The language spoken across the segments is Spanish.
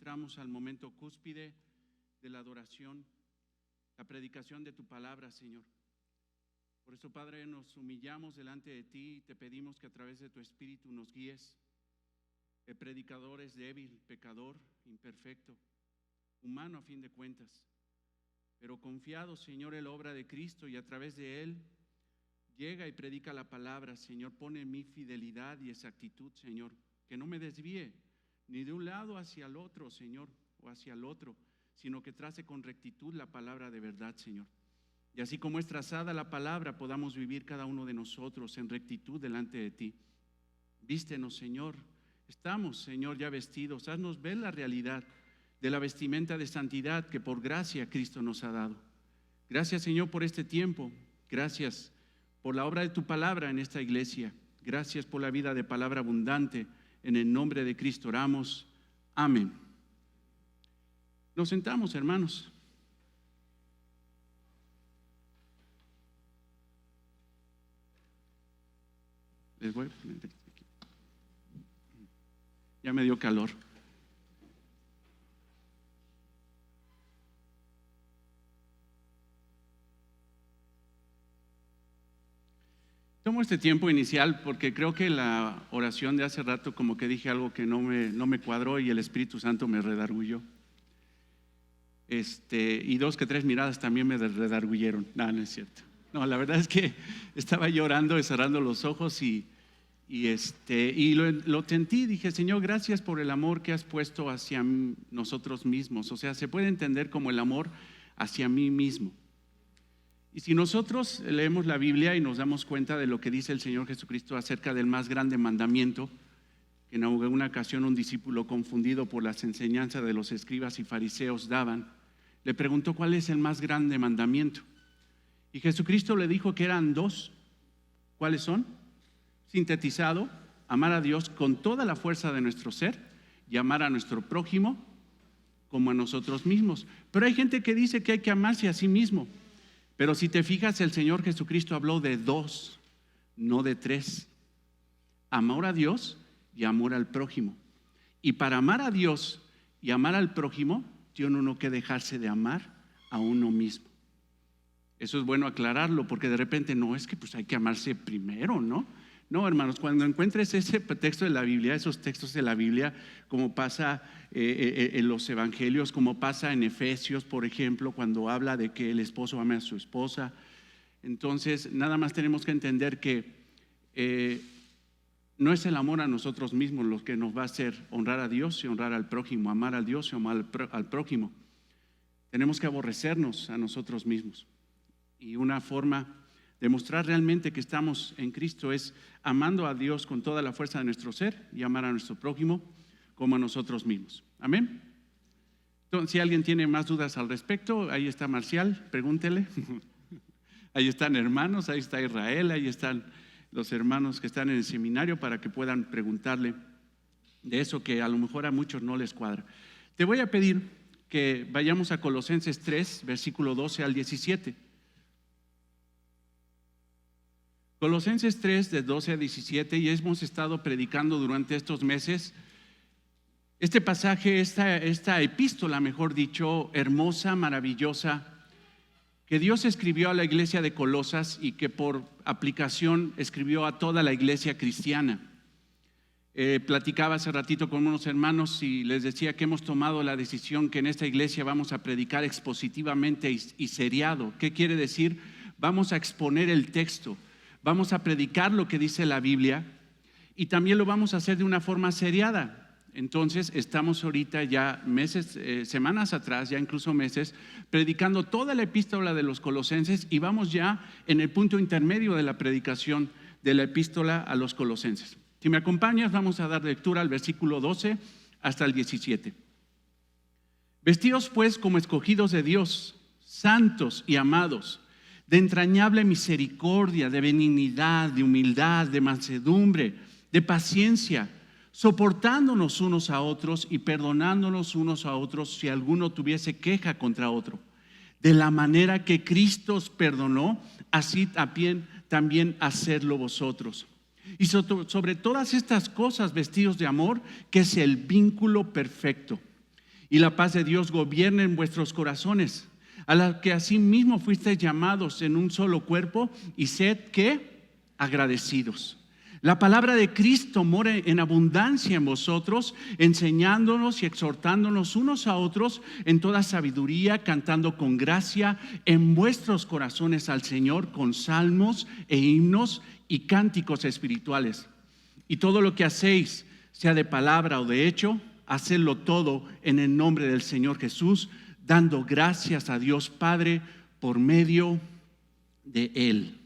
entramos al momento cúspide de la adoración, la predicación de tu palabra, Señor. Por eso, Padre, nos humillamos delante de ti y te pedimos que a través de tu Espíritu nos guíes. El predicador es débil, pecador, imperfecto, humano a fin de cuentas, pero confiado, Señor, en la obra de Cristo, y a través de él llega y predica la palabra. Señor, pone en mí fidelidad y exactitud, Señor, que no me desvíe ni de un lado hacia el otro, Señor, o hacia el otro, sino que trace con rectitud la palabra de verdad, Señor. Y así como es trazada la palabra, podamos vivir cada uno de nosotros en rectitud delante de ti. Vístenos, Señor. Estamos, Señor, ya vestidos. Haznos ver la realidad de la vestimenta de santidad que por gracia Cristo nos ha dado. Gracias, Señor, por este tiempo. Gracias por la obra de tu palabra en esta iglesia. Gracias por la vida de palabra abundante. En el nombre de Cristo oramos. Amén. Nos sentamos, hermanos. Les voy a poner aquí. Ya me dio calor. Tomo este tiempo inicial porque creo que la oración de hace rato como que dije algo que no me cuadró y el Espíritu Santo me redarguyó. Y 2 que 3 miradas también me redarguyeron. No, no es cierto. No, la verdad es que estaba llorando y cerrando los ojos y lo sentí. Dije, Señor, gracias por el amor que has puesto hacia nosotros mismos. O sea, se puede entender como el amor hacia mí mismo. Y si nosotros leemos la Biblia y nos damos cuenta de lo que dice el Señor Jesucristo acerca del más grande mandamiento, que en alguna ocasión un discípulo confundido por las enseñanzas de los escribas y fariseos daban, le preguntó cuál es el más grande mandamiento. Y Jesucristo le dijo que eran 2. ¿Cuáles son? Sintetizado: amar a Dios con toda la fuerza de nuestro ser y amar a nuestro prójimo como a nosotros mismos. Pero hay gente que dice que hay que amarse a sí mismo. Pero si te fijas, el Señor Jesucristo habló de 2, no de 3. Amor a Dios y amor al prójimo. Y para amar a Dios y amar al prójimo, tiene uno que dejarse de amar a uno mismo. Eso es bueno aclararlo, porque de repente no, es que pues hay que amarse primero, ¿no? No, hermanos, cuando encuentres ese texto de la Biblia, esos textos de la Biblia, como pasa en los evangelios, como pasa en Efesios, por ejemplo, cuando habla de que el esposo ame a su esposa, entonces nada más tenemos que entender que no es el amor a nosotros mismos lo que nos va a hacer honrar a Dios y honrar al prójimo, amar a Dios y amar al prójimo. Tenemos que aborrecernos a nosotros mismos. Y una forma de mostrar realmente que estamos en Cristo es amando a Dios con toda la fuerza de nuestro ser y amar a nuestro prójimo como a nosotros mismos. Amén. Entonces, si alguien tiene más dudas al respecto, ahí está Marcial, pregúntele. Ahí están hermanos, ahí está Israel, ahí están los hermanos que están en el seminario para que puedan preguntarle de eso que a lo mejor a muchos no les cuadra. Te voy a pedir que vayamos a Colosenses 3, versículo 12 al 17. Colosenses 3, de 12 a 17, y hemos estado predicando durante estos meses este pasaje, esta epístola, mejor dicho, hermosa, maravillosa, que Dios escribió a la iglesia de Colosas y que por aplicación escribió a toda la iglesia cristiana. Platicaba hace ratito con unos hermanos y les decía que hemos tomado la decisión que en esta iglesia vamos a predicar expositivamente y seriado. ¿Qué quiere decir? Vamos a exponer el texto. Vamos a predicar lo que dice la Biblia y también lo vamos a hacer de una forma seriada. Entonces estamos ahorita ya meses, semanas atrás, ya incluso meses, predicando toda la epístola de los Colosenses y vamos ya en el punto intermedio de la predicación de la epístola a los Colosenses. Si me acompañas, vamos a dar lectura al versículo 12 hasta el 17. Vestidos pues como escogidos de Dios, santos y amados, de entrañable misericordia, de benignidad, de humildad, de mansedumbre, de paciencia, soportándonos unos a otros y perdonándonos unos a otros si alguno tuviese queja contra otro. De la manera que Cristo os perdonó, así también hacedlo vosotros. Y sobre todas estas cosas vestidos de amor, que es el vínculo perfecto. y la paz de Dios gobierne en vuestros corazones, a la que asimismo fuisteis llamados en un solo cuerpo, y sed ¿qué? Agradecidos. La palabra de Cristo mora en abundancia en vosotros, enseñándonos y exhortándonos unos a otros en toda sabiduría, cantando con gracia en vuestros corazones al Señor con salmos e himnos y cánticos espirituales. Y todo lo que hacéis, sea de palabra o de hecho, hacedlo todo en el nombre del Señor Jesús, dando gracias a Dios Padre por medio de Él.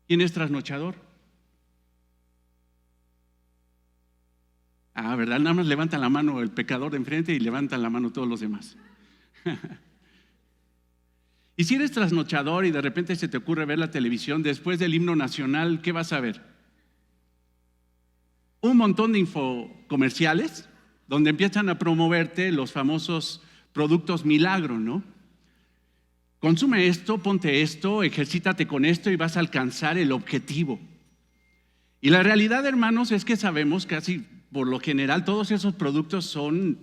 ¿Quién es trasnochador? ¿Verdad? Nada más levanta la mano el pecador de enfrente y levantan la mano todos los demás. Y si eres trasnochador y de repente se te ocurre ver la televisión, después del himno nacional, ¿qué vas a ver? Un montón de infocomerciales donde empiezan a promoverte los famosos productos milagro, ¿no? Consume esto, ponte esto, ejercítate con esto y vas a alcanzar el objetivo. Y la realidad, hermanos, es que sabemos casi por lo general todos esos productos son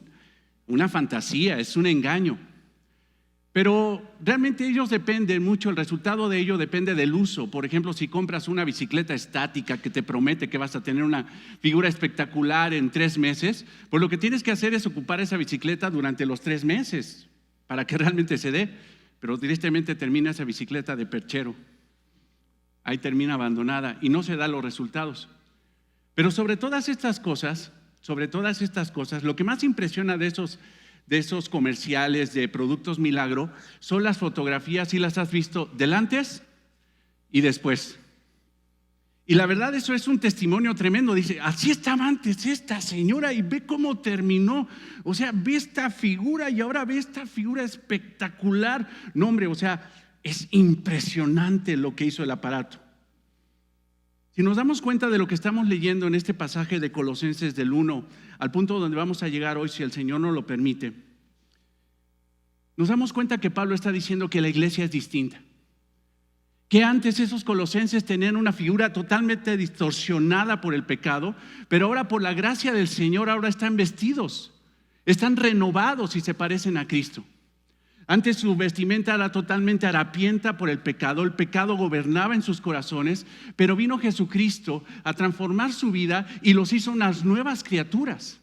una fantasía, es un engaño. Pero realmente ellos dependen mucho, el resultado de ello depende del uso. Por ejemplo, si compras una bicicleta estática que te promete que vas a tener una figura espectacular en 3 meses, pues lo que tienes que hacer es ocupar esa bicicleta durante los 3 meses para que realmente se dé. Pero tristemente termina esa bicicleta de perchero. Ahí termina abandonada y no se dan los resultados. Pero sobre todas estas cosas, lo que más impresiona de esos comerciales de productos milagro son las fotografías, si las has visto, del antes y después. Y la verdad, eso es un testimonio tremendo. Dice, así estaba antes esta señora y ve cómo terminó. O sea, ve esta figura y ahora ve esta figura espectacular. No, hombre, o sea, es impresionante lo que hizo el aparato. Si nos damos cuenta de lo que estamos leyendo en este pasaje de Colosenses del 1 al punto donde vamos a llegar hoy, si el Señor nos lo permite, nos damos cuenta que Pablo está diciendo que la iglesia es distinta. Que antes esos colosenses tenían una figura totalmente distorsionada por el pecado, pero ahora por la gracia del Señor ahora están vestidos, están renovados y se parecen a Cristo. Antes su vestimenta era totalmente harapienta por el pecado gobernaba en sus corazones, pero vino Jesucristo a transformar su vida y los hizo unas nuevas criaturas.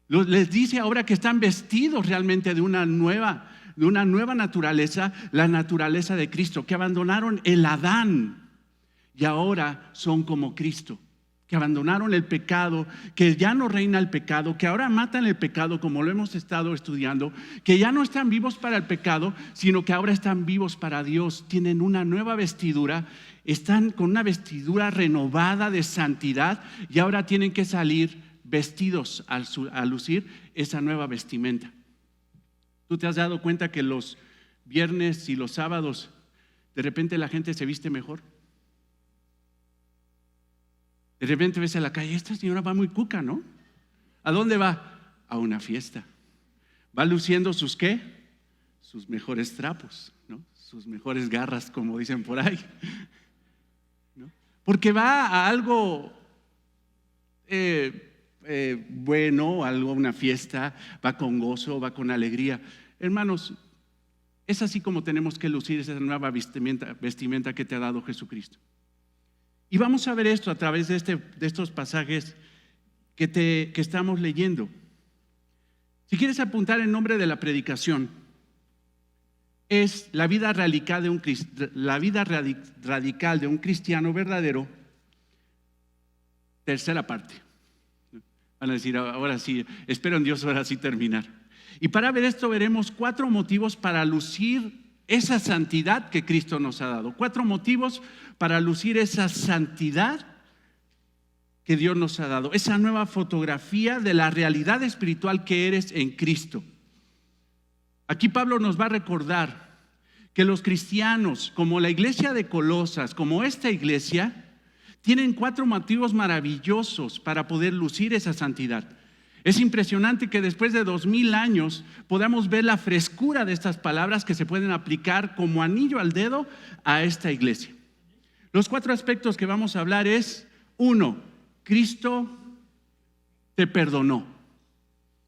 Les dice ahora que están vestidos realmente de una nueva naturaleza, la naturaleza de Cristo, que abandonaron el Adán y ahora son como Cristo, que abandonaron el pecado, que ya no reina el pecado, que ahora matan el pecado como lo hemos estado estudiando, que ya no están vivos para el pecado, sino que ahora están vivos para Dios, tienen una nueva vestidura, están con una vestidura renovada de santidad y ahora tienen que salir vestidos al lucir esa nueva vestimenta. ¿Tú te has dado cuenta que los viernes y los sábados de repente la gente se viste mejor? De repente ves en la calle, esta señora va muy cuca, ¿no? ¿A dónde va? A una fiesta. Va luciendo sus ¿qué? Sus mejores trapos, ¿no? Sus mejores garras, como dicen por ahí, ¿no? Porque va a algo bueno, algo, una fiesta, va con gozo, va con alegría. Hermanos, es así como tenemos que lucir esa nueva vestimenta que te ha dado Jesucristo. Y vamos a ver esto a través de estos pasajes que estamos leyendo. Si quieres apuntar el nombre de la predicación, es la vida radical de un cristiano verdadero, tercera parte. Van a decir, ahora sí, espero en Dios ahora sí terminar. Y para ver esto veremos 4 motivos para lucir esa santidad que Cristo nos ha dado. 4 motivos para lucir esa santidad que Dios nos ha dado. Esa nueva fotografía de la realidad espiritual que eres en Cristo. Aquí Pablo nos va a recordar que los cristianos, como la iglesia de Colosas, como esta iglesia, tienen 4 motivos maravillosos para poder lucir esa santidad. Es impresionante que después de 2000 años podamos ver la frescura de estas palabras que se pueden aplicar como anillo al dedo a esta iglesia. Los 4 aspectos que vamos a hablar es: 1, Cristo te perdonó.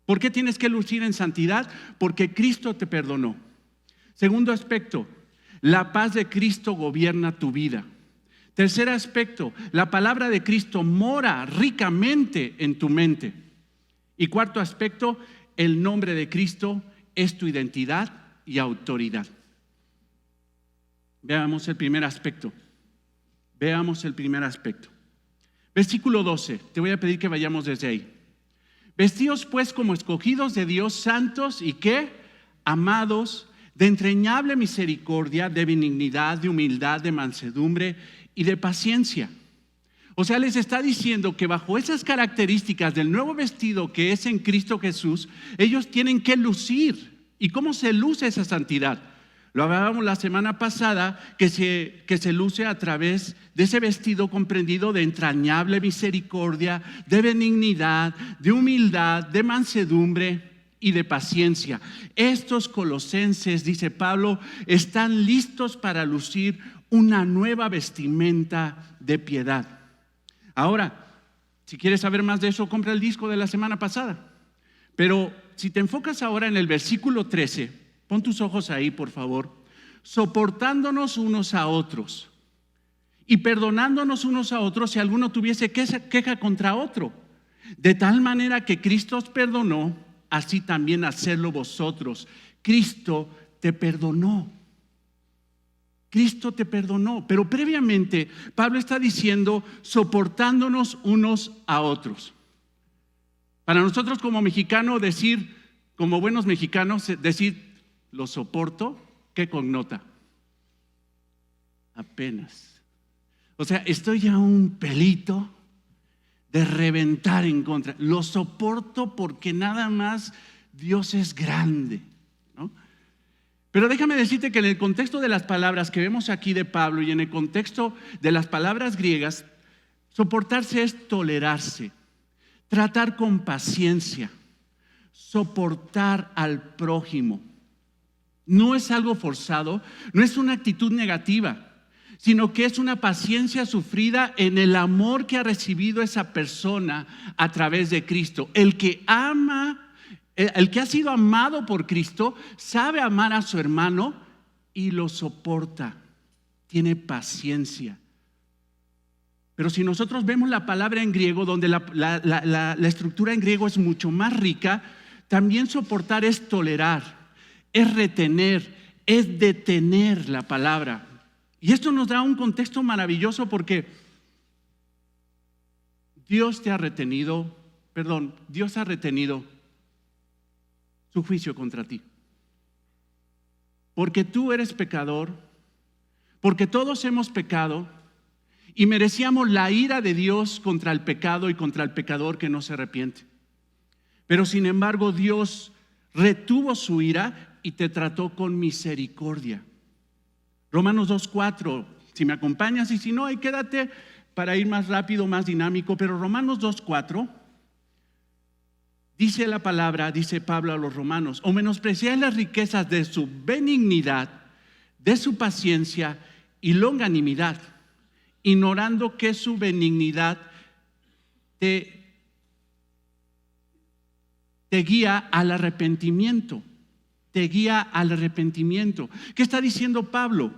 ¿Por qué tienes que lucir en santidad? Porque Cristo te perdonó. Segundo aspecto, la paz de Cristo gobierna tu vida. Tercer aspecto, la palabra de Cristo mora ricamente en tu mente. Y cuarto aspecto, el nombre de Cristo es tu identidad y autoridad. Veamos el primer aspecto. Versículo 12, te voy a pedir que vayamos desde ahí. Vestíos pues como escogidos de Dios, santos y ¿qué? Amados, de entrañable misericordia, de benignidad, de humildad, de mansedumbre y de paciencia. O sea, les está diciendo que bajo esas características del nuevo vestido que es en Cristo Jesús, ellos tienen que lucir. ¿Y cómo se luce esa santidad? Lo hablábamos la semana pasada, que se luce a través de ese vestido comprendido de entrañable misericordia, de benignidad, de humildad, de mansedumbre y de paciencia. Estos colosenses, dice Pablo, están listos para lucir una nueva vestimenta de piedad. Ahora, si quieres saber más de eso, compra el disco de la semana pasada. Pero si te enfocas ahora en el versículo 13, pon tus ojos ahí, por favor. Soportándonos unos a otros y perdonándonos unos a otros si alguno tuviese queja contra otro. De tal manera que Cristo os perdonó, así también hacedlo vosotros. Cristo te perdonó. Cristo te perdonó. Pero previamente Pablo está diciendo soportándonos unos a otros. Para nosotros como mexicanos decir, como buenos mexicanos, decir lo soporto, ¿qué connota? Apenas. O sea, estoy ya un pelito de reventar en contra. Lo soporto porque nada más Dios es grande, ¿no? Pero déjame decirte que en el contexto de las palabras que vemos aquí de Pablo y en el contexto de las palabras griegas, soportarse es tolerarse, tratar con paciencia, soportar al prójimo. No es algo forzado, no es una actitud negativa, sino que es una paciencia sufrida en el amor que ha recibido esa persona a través de Cristo. El que ama, el que ha sido amado por Cristo, sabe amar a su hermano y lo soporta, tiene paciencia. Pero si nosotros vemos la palabra en griego, donde la estructura en griego es mucho más rica, también soportar es tolerar, es retener, es detener la palabra. Y esto nos da un contexto maravilloso porque Dios ha retenido su juicio contra ti. Porque tú eres pecador, porque todos hemos pecado y merecíamos la ira de Dios contra el pecado y contra el pecador que no se arrepiente. Pero sin embargo Dios retuvo su ira y te trató con misericordia. Romanos 2:4, si me acompañas y si no, ahí quédate para ir más rápido, más dinámico. Pero Romanos 2:4 dice la palabra, dice Pablo a los romanos: o menospreciáis las riquezas de su benignidad, de su paciencia y longanimidad, ignorando que su benignidad te guía al arrepentimiento. Te guía al arrepentimiento. ¿Qué está diciendo Pablo?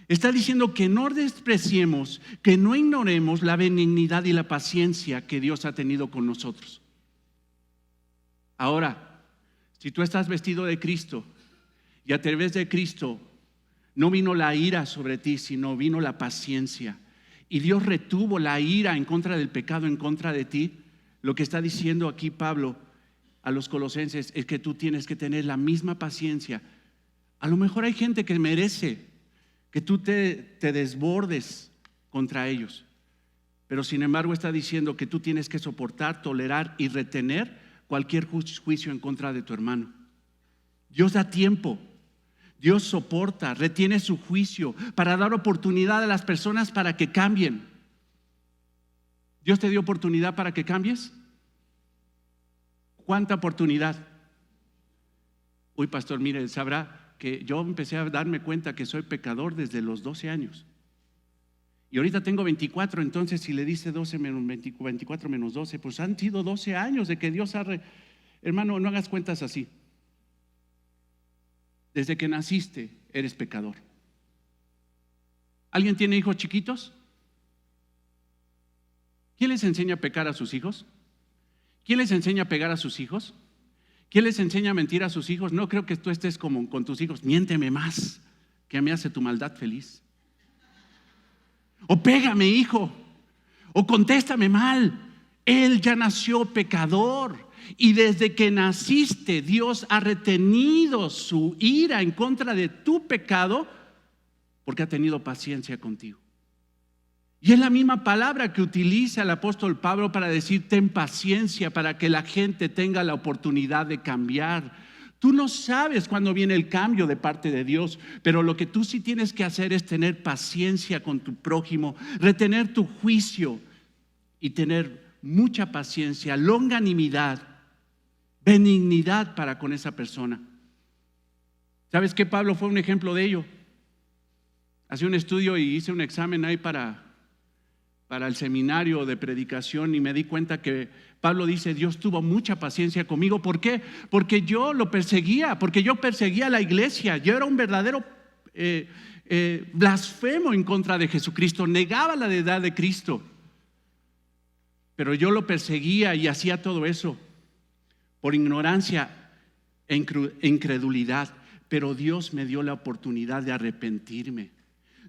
Está diciendo que no despreciemos, que no ignoremos la benignidad y la paciencia que Dios ha tenido con nosotros. Ahora, si tú estás vestido de Cristo y a través de Cristo no vino la ira sobre ti, sino vino la paciencia, y Dios retuvo la ira en contra del pecado, en contra de ti, lo que está diciendo aquí Pablo a los colosenses es que tú tienes que tener la misma paciencia. A lo mejor hay gente que merece que tú te desbordes contra ellos, pero sin embargo está diciendo que tú tienes que soportar, tolerar y retener cualquier juicio en contra de tu hermano. Dios da tiempo, Dios soporta, retiene su juicio para dar oportunidad a las personas para que cambien. ¿Dios te dio oportunidad para que cambies? ¿Cuánta oportunidad? Uy, pastor, mire, sabrá que yo empecé a darme cuenta que soy pecador desde los 12 años. Y ahorita tengo 24, entonces si le dice 12 menos 24 menos 12, pues han sido 12 años de que Dios Hermano, no hagas cuentas así. Desde que naciste eres pecador. ¿Alguien tiene hijos chiquitos? ¿Quién les enseña a pecar a sus hijos? ¿Quién les enseña a pegar a sus hijos? ¿Quién les enseña a mentir a sus hijos? No creo que tú estés como con tus hijos. Miénteme más, que me hace tu maldad feliz. O pégame, hijo. O contéstame mal. Él ya nació pecador. Y desde que naciste, Dios ha retenido su ira en contra de tu pecado porque ha tenido paciencia contigo. Y es la misma palabra que utiliza el apóstol Pablo para decir: ten paciencia para que la gente tenga la oportunidad de cambiar. Tú no sabes cuándo viene el cambio de parte de Dios, pero lo que tú sí tienes que hacer es tener paciencia con tu prójimo, retener tu juicio y tener mucha paciencia, longanimidad, benignidad para con esa persona. ¿Sabes qué? Pablo fue un ejemplo de ello. Hacía un estudio y hice un examen ahí para el seminario de predicación y me di cuenta que Pablo dice: Dios tuvo mucha paciencia conmigo. ¿Por qué? Porque yo lo perseguía, porque yo perseguía a la iglesia. Yo era un verdadero blasfemo en contra de Jesucristo, negaba la deidad de Cristo, pero yo lo perseguía y hacía todo eso por ignorancia e incredulidad. Pero Dios me dio la oportunidad de arrepentirme.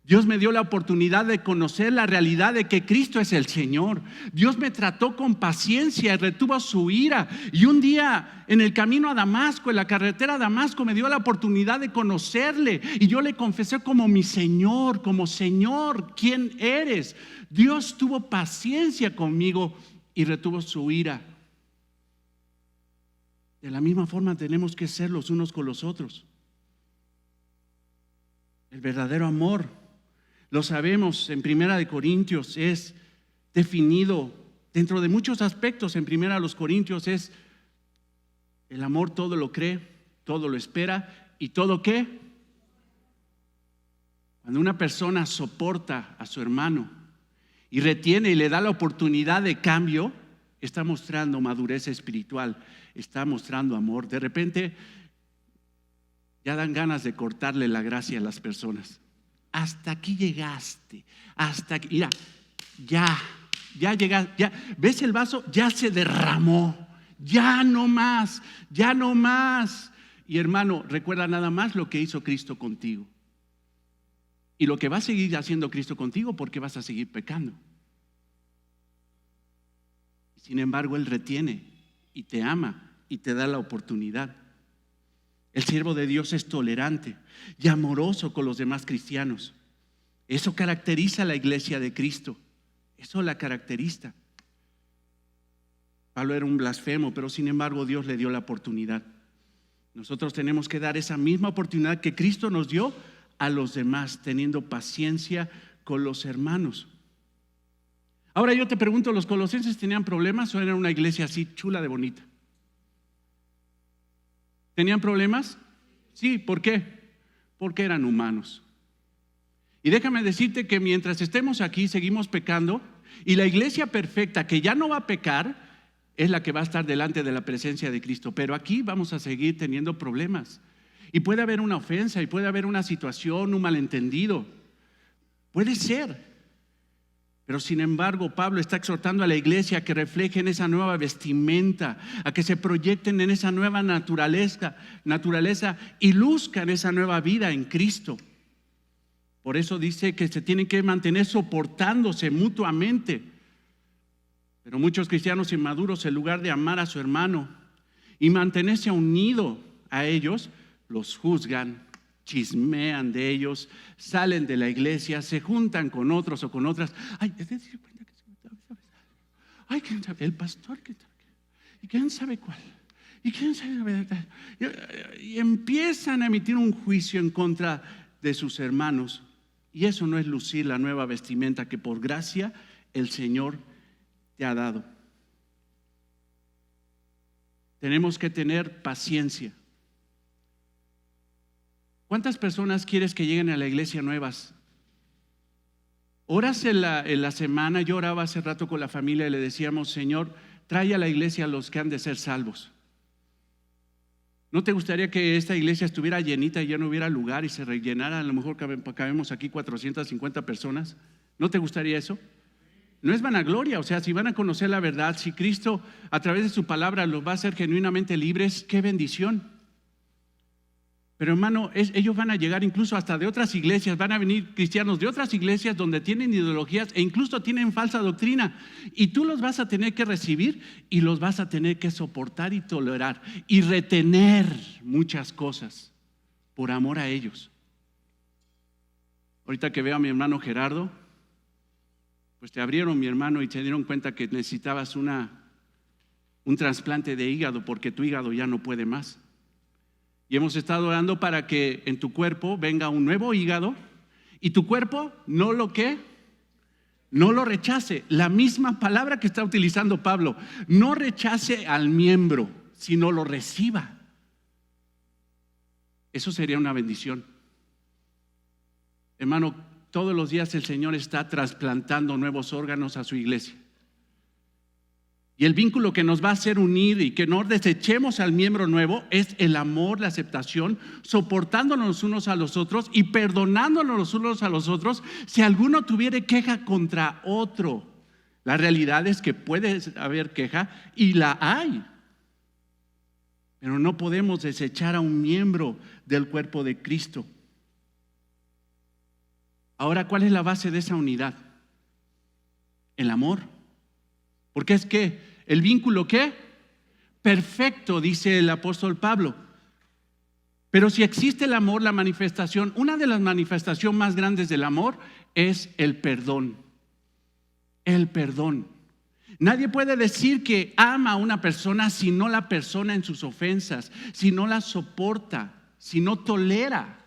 Dios me dio la oportunidad de conocer la realidad de que Cristo es el Señor. Dios me trató con paciencia y retuvo su ira. Y un día en el camino a Damasco, en la carretera a Damasco, me dio la oportunidad de conocerle. Y yo le confesé como mi Señor, como Señor, ¿quién eres? Dios tuvo paciencia conmigo y retuvo su ira. De la misma forma tenemos que ser los unos con los otros. El verdadero amor, lo sabemos, en Primera de Corintios es definido dentro de muchos aspectos. En Primera de los Corintios es: el amor todo lo cree, todo lo espera y todo ¿qué? Cuando una persona soporta a su hermano y retiene y le da la oportunidad de cambio, está mostrando madurez espiritual, está mostrando amor. De repente ya dan ganas de cortarle la gracia a las personas. Hasta aquí llegaste, hasta aquí, mira, ya llegaste, ya ves el vaso, ya se derramó, ya no más. Y hermano, recuerda nada más lo que hizo Cristo contigo y lo que va a seguir haciendo Cristo contigo, porque vas a seguir pecando. Sin embargo, Él retiene y te ama y te da la oportunidad. El siervo de Dios es tolerante y amoroso con los demás cristianos. Eso caracteriza a la iglesia de Cristo. Eso la caracteriza. Pablo era un blasfemo, pero sin embargo Dios le dio la oportunidad. Nosotros tenemos que dar esa misma oportunidad que Cristo nos dio a los demás, teniendo paciencia con los hermanos. Ahora yo te pregunto, ¿los colosenses tenían problemas o eran una iglesia así chula de bonita? ¿Tenían problemas? Sí, ¿por qué? Porque eran humanos. Y déjame decirte que mientras estemos aquí seguimos pecando, y la iglesia perfecta que ya no va a pecar es la que va a estar delante de la presencia de Cristo. Pero aquí vamos a seguir teniendo problemas. Y puede haber una ofensa, y puede haber una situación, un malentendido. Puede ser. Pero sin embargo, Pablo está exhortando a la iglesia a que reflejen esa nueva vestimenta, a que se proyecten en esa nueva naturaleza y luzcan esa nueva vida en Cristo. Por eso dice que se tienen que mantener soportándose mutuamente. Pero muchos cristianos inmaduros, en lugar de amar a su hermano y mantenerse unido a ellos, los juzgan, chismean de ellos, salen de la iglesia, se juntan con otros o con otras. Ay, quién sabe, el pastor, y quién sabe cuál, y quién sabe, y empiezan a emitir un juicio en contra de sus hermanos. Y eso no es lucir la nueva vestimenta que por gracia el Señor te ha dado. Tenemos que tener paciencia. ¿Cuántas personas quieres que lleguen a la iglesia nuevas? Oras en la semana. Yo oraba hace rato con la familia y le decíamos: Señor, trae a la iglesia a los que han de ser salvos. ¿No te gustaría que esta iglesia estuviera llenita y ya no hubiera lugar y se rellenara? A lo mejor cabemos aquí 450 personas. ¿No te gustaría eso? No es vanagloria, o sea, si van a conocer la verdad, si Cristo a través de su palabra los va a hacer genuinamente libres, qué bendición. Pero hermano, ellos van a llegar incluso hasta de otras iglesias, van a venir cristianos de otras iglesias donde tienen ideologías e incluso tienen falsa doctrina, y tú los vas a tener que recibir y los vas a tener que soportar y tolerar y retener muchas cosas por amor a ellos. Ahorita que veo a mi hermano Gerardo, pues te abrieron, mi hermano, y te dieron cuenta que necesitabas un trasplante de hígado porque tu hígado ya no puede más. Y hemos estado orando para que en tu cuerpo venga un nuevo hígado y tu cuerpo no lo rechace. La misma palabra que está utilizando Pablo, no rechace al miembro, sino lo reciba. Eso sería una bendición. Hermano, todos los días el Señor está trasplantando nuevos órganos a su iglesia. Y el vínculo que nos va a hacer unir y que no desechemos al miembro nuevo es el amor, la aceptación, soportándonos los unos a los otros y perdonándonos los unos a los otros si alguno tuviere queja contra otro. La realidad es que puede haber queja y la hay. Pero no podemos desechar a un miembro del cuerpo de Cristo. Ahora, ¿cuál es la base de esa unidad? El amor. Porque es que el vínculo, ¿qué? Perfecto, dice el apóstol Pablo. Pero si existe el amor, la manifestación, una de las manifestaciones más grandes del amor es el perdón. El perdón. Nadie puede decir que ama a una persona si no la persona en sus ofensas, si no la soporta, si no tolera.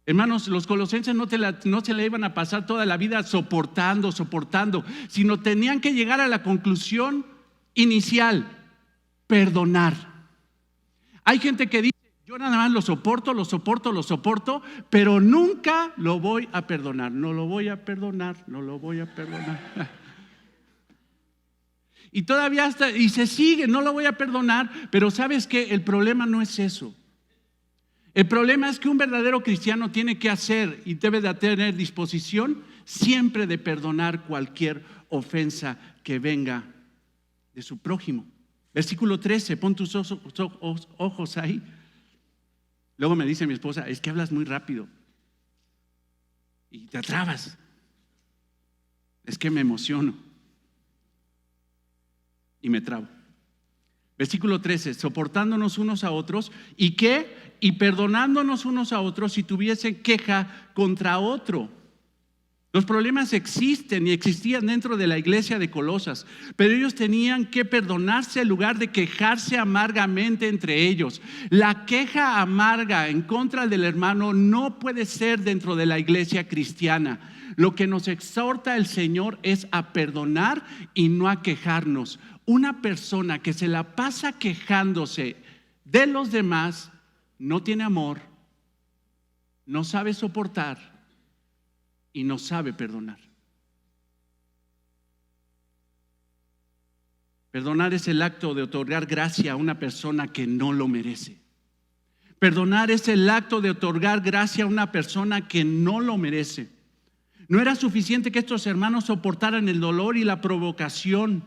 Hermanos, los colosenses no se le iban a pasar toda la vida soportando, sino tenían que llegar a la conclusión inicial: perdonar. Hay gente que dice: yo nada más lo soporto, pero nunca lo voy a perdonar. No lo voy a perdonar. Y todavía se sigue: no lo voy a perdonar. Pero ¿sabes qué? El problema no es eso. El problema es que un verdadero cristiano tiene que hacer y debe de tener disposición siempre de perdonar cualquier ofensa que venga de su prójimo. Versículo 13, pon tus ojos ahí. Luego me dice mi esposa: es que hablas muy rápido y te atrabas. Es que me emociono y me trabo. Versículo 13, soportándonos unos a otros y perdonándonos unos a otros si tuviesen queja contra otro. Los problemas existen y existían dentro de la iglesia de Colosas, pero ellos tenían que perdonarse en lugar de quejarse amargamente entre ellos. La queja amarga en contra del hermano no puede ser dentro de la iglesia cristiana. Lo que nos exhorta el Señor es a perdonar y no a quejarnos. Una persona que se la pasa quejándose de los demás no tiene amor, no sabe soportar y no sabe perdonar. Perdonar es el acto de otorgar gracia a una persona que no lo merece. Perdonar es el acto de otorgar gracia a una persona que no lo merece. No era suficiente que estos hermanos soportaran el dolor y la provocación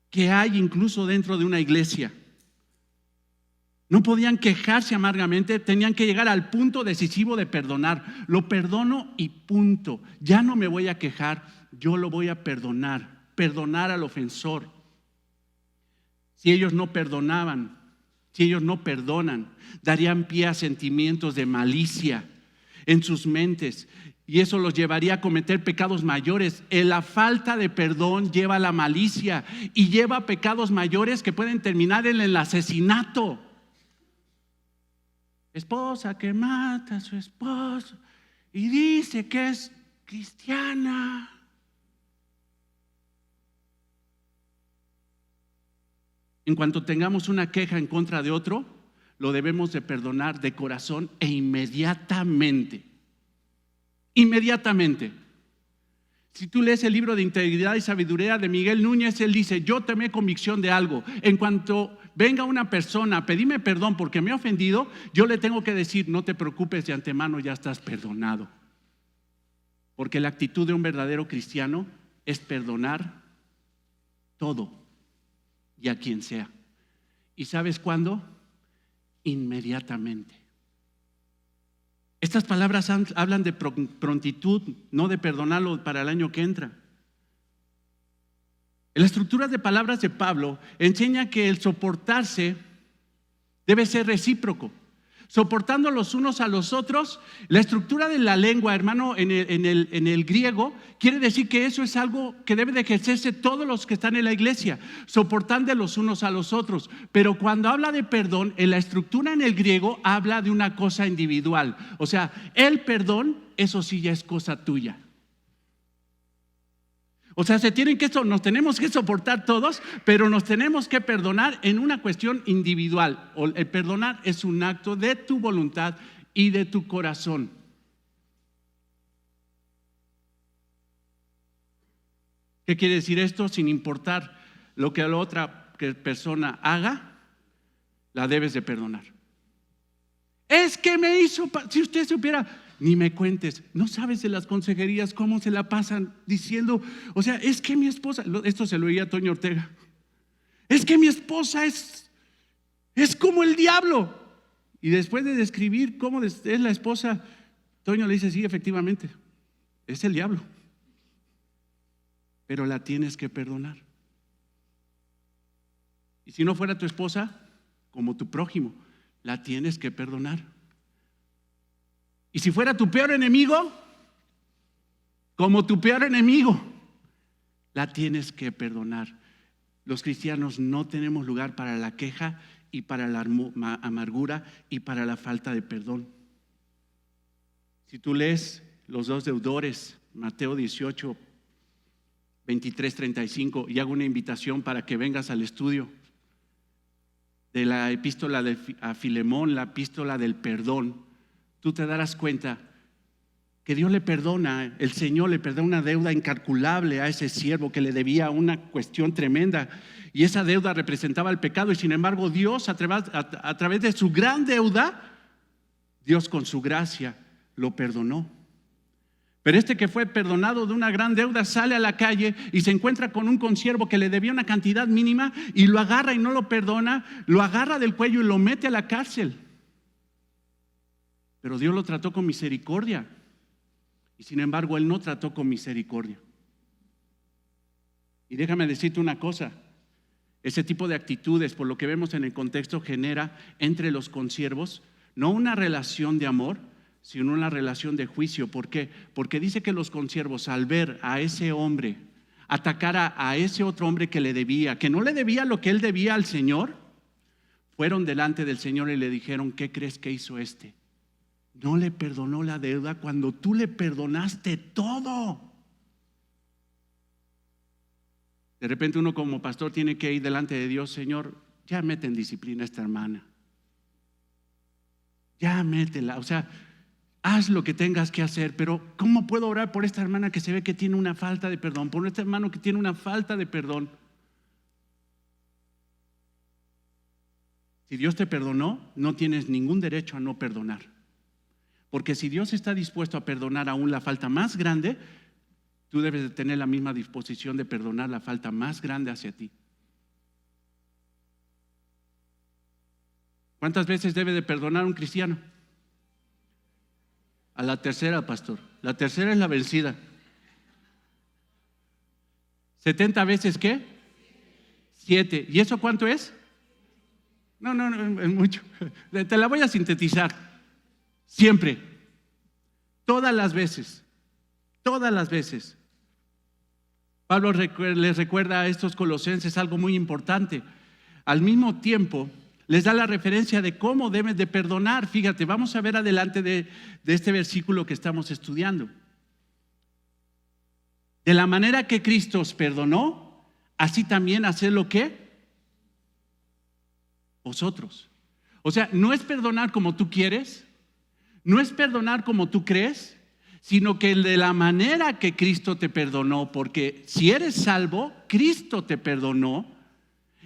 que hay incluso dentro de una iglesia. No podían quejarse amargamente, tenían que llegar al punto decisivo de perdonar. Lo perdono y punto. Ya no me voy a quejar, yo lo voy a perdonar. Perdonar al ofensor. Si ellos no perdonaban, si ellos no perdonan, darían pie a sentimientos de malicia en sus mentes. Y eso los llevaría a cometer pecados mayores. La falta de perdón lleva a la malicia y lleva a pecados mayores que pueden terminar en el asesinato. Esposa que mata a su esposo y dice que es cristiana. En cuanto tengamos una queja en contra de otro, lo debemos de perdonar de corazón e inmediatamente. Inmediatamente. Si tú lees el libro de Integridad y Sabiduría de Miguel Núñez, él dice: yo tomé convicción de algo. En cuanto venga una persona a pedirme perdón porque me ha ofendido, yo le tengo que decir: no te preocupes, de antemano ya estás perdonado. Porque la actitud de un verdadero cristiano es perdonar todo y a quien sea. ¿Y sabes cuándo? Inmediatamente. Estas palabras hablan de prontitud, no de perdonarlo para el año que entra. En la estructura de palabras de Pablo enseña que el soportarse debe ser recíproco. Soportando los unos a los otros. La estructura de la lengua, hermano, en el griego, quiere decir que eso es algo que debe de ejercerse todos los que están en la iglesia, soportando los unos a los otros. Pero cuando habla de perdón, en la estructura en el griego habla de una cosa individual. O sea, el perdón, eso sí ya es cosa tuya. O sea, nos tenemos que soportar todos, pero nos tenemos que perdonar en una cuestión individual. El perdonar es un acto de tu voluntad y de tu corazón. ¿Qué quiere decir esto? Sin importar lo que la otra persona haga, la debes de perdonar. Es que me hizo, si usted supiera, ni me cuentes, no sabes de las consejerías cómo se la pasan diciendo, o sea, es que mi esposa, esto se lo oía a Toño Ortega, es que mi esposa es como el diablo. Y después de describir cómo es la esposa, Toño le dice: sí, efectivamente, es el diablo, pero la tienes que perdonar. Y si no fuera tu esposa, como tu prójimo, la tienes que perdonar. Y si fuera tu peor enemigo, como tu peor enemigo, la tienes que perdonar. Los cristianos no tenemos lugar para la queja y para la amargura y para la falta de perdón. Si tú lees los dos deudores, Mateo 18, 23, 35, y hago una invitación para que vengas al estudio de la epístola a Filemón, la epístola del perdón, tú te darás cuenta que Dios le perdona, el Señor le perdona una deuda incalculable a ese siervo que le debía una cuestión tremenda, y esa deuda representaba el pecado. Y sin embargo Dios, a través de su gran deuda, Dios con su gracia lo perdonó. Pero este que fue perdonado de una gran deuda sale a la calle y se encuentra con un consiervo que le debía una cantidad mínima, y lo agarra y no lo perdona, lo agarra del cuello y lo mete a la cárcel. Pero Dios lo trató con misericordia, y sin embargo él no trató con misericordia. Y déjame decirte una cosa: ese tipo de actitudes, por lo que vemos en el contexto, genera entre los consiervos no una relación de amor, sino una relación de juicio. ¿Por qué? Porque dice que los consiervos, al ver a ese hombre atacar a ese otro hombre que le debía, que no le debía lo que él debía al Señor, fueron delante del Señor y le dijeron: ¿qué crees que hizo este? No le perdonó la deuda cuando tú le perdonaste todo. De repente uno como pastor tiene que ir delante de Dios: Señor, ya mete en disciplina a esta hermana, ya métela, o sea, haz lo que tengas que hacer. Pero ¿cómo puedo orar por esta hermana que se ve que tiene una falta de perdón, por este hermano que tiene una falta de perdón? Si Dios te perdonó, no tienes ningún derecho a no perdonar. Porque si Dios está dispuesto a perdonar aún la falta más grande, tú debes de tener la misma disposición de perdonar la falta más grande hacia ti. ¿Cuántas veces debe de perdonar un cristiano? A la tercera, pastor. La tercera es la vencida. ¿70 veces qué? 7. ¿Y eso cuánto es? No, es mucho. Te la voy a sintetizar. Siempre, todas las veces. Pablo les recuerda a estos colosenses algo muy importante. Al mismo tiempo, les da la referencia de cómo deben de perdonar. Fíjate, vamos a ver adelante de este versículo que estamos estudiando. De la manera que Cristo os perdonó, así también hacedlo ¿qué? Vosotros. O sea, no es perdonar como tú quieres, no es perdonar como tú crees, sino que de la manera que Cristo te perdonó, porque si eres salvo, Cristo te perdonó.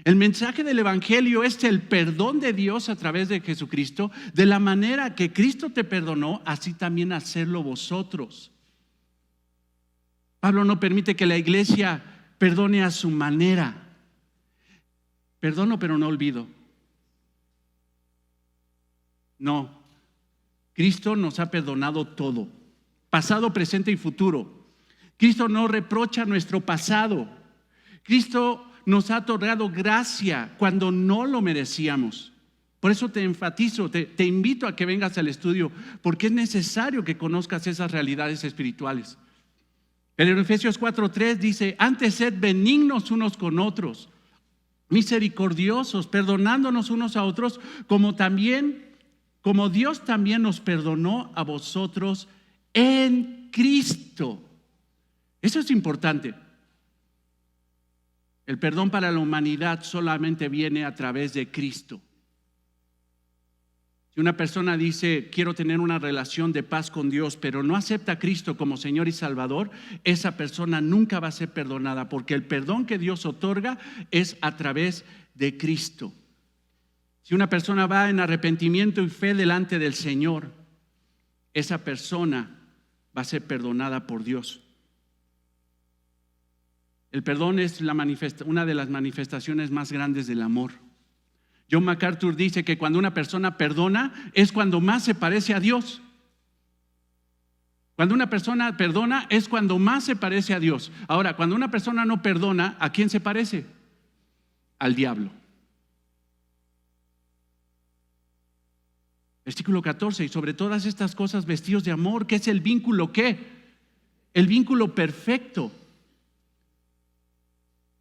El mensaje del Evangelio es el perdón de Dios a través de Jesucristo. De la manera que Cristo te perdonó, así también hacerlo vosotros. Pablo no permite que la iglesia perdone a su manera. Perdono, pero no olvido. No, Cristo nos ha perdonado todo, pasado, presente y futuro. Cristo no reprocha nuestro pasado. Cristo nos ha otorgado gracia cuando no lo merecíamos. Por eso te enfatizo, te invito a que vengas al estudio, porque es necesario que conozcas esas realidades espirituales. En Efesios 4:3 dice: antes sed benignos unos con otros, misericordiosos, perdonándonos unos a otros, como Dios también nos perdonó a vosotros en Cristo. Eso es importante. El perdón para la humanidad solamente viene a través de Cristo. Si una persona dice: quiero tener una relación de paz con Dios, pero no acepta a Cristo como Señor y Salvador, esa persona nunca va a ser perdonada, porque el perdón que Dios otorga es a través de Cristo. Si una persona va en arrepentimiento y fe delante del Señor, esa persona va a ser perdonada por Dios. El perdón es una de las manifestaciones más grandes del amor. John MacArthur dice que cuando una persona perdona es cuando más se parece a Dios. Cuando una persona perdona es cuando más se parece a Dios. Ahora, cuando una persona no perdona, ¿a quién se parece? Al diablo. Versículo 14: y sobre todas estas cosas vestidos de amor, que es el vínculo ¿qué? El vínculo perfecto.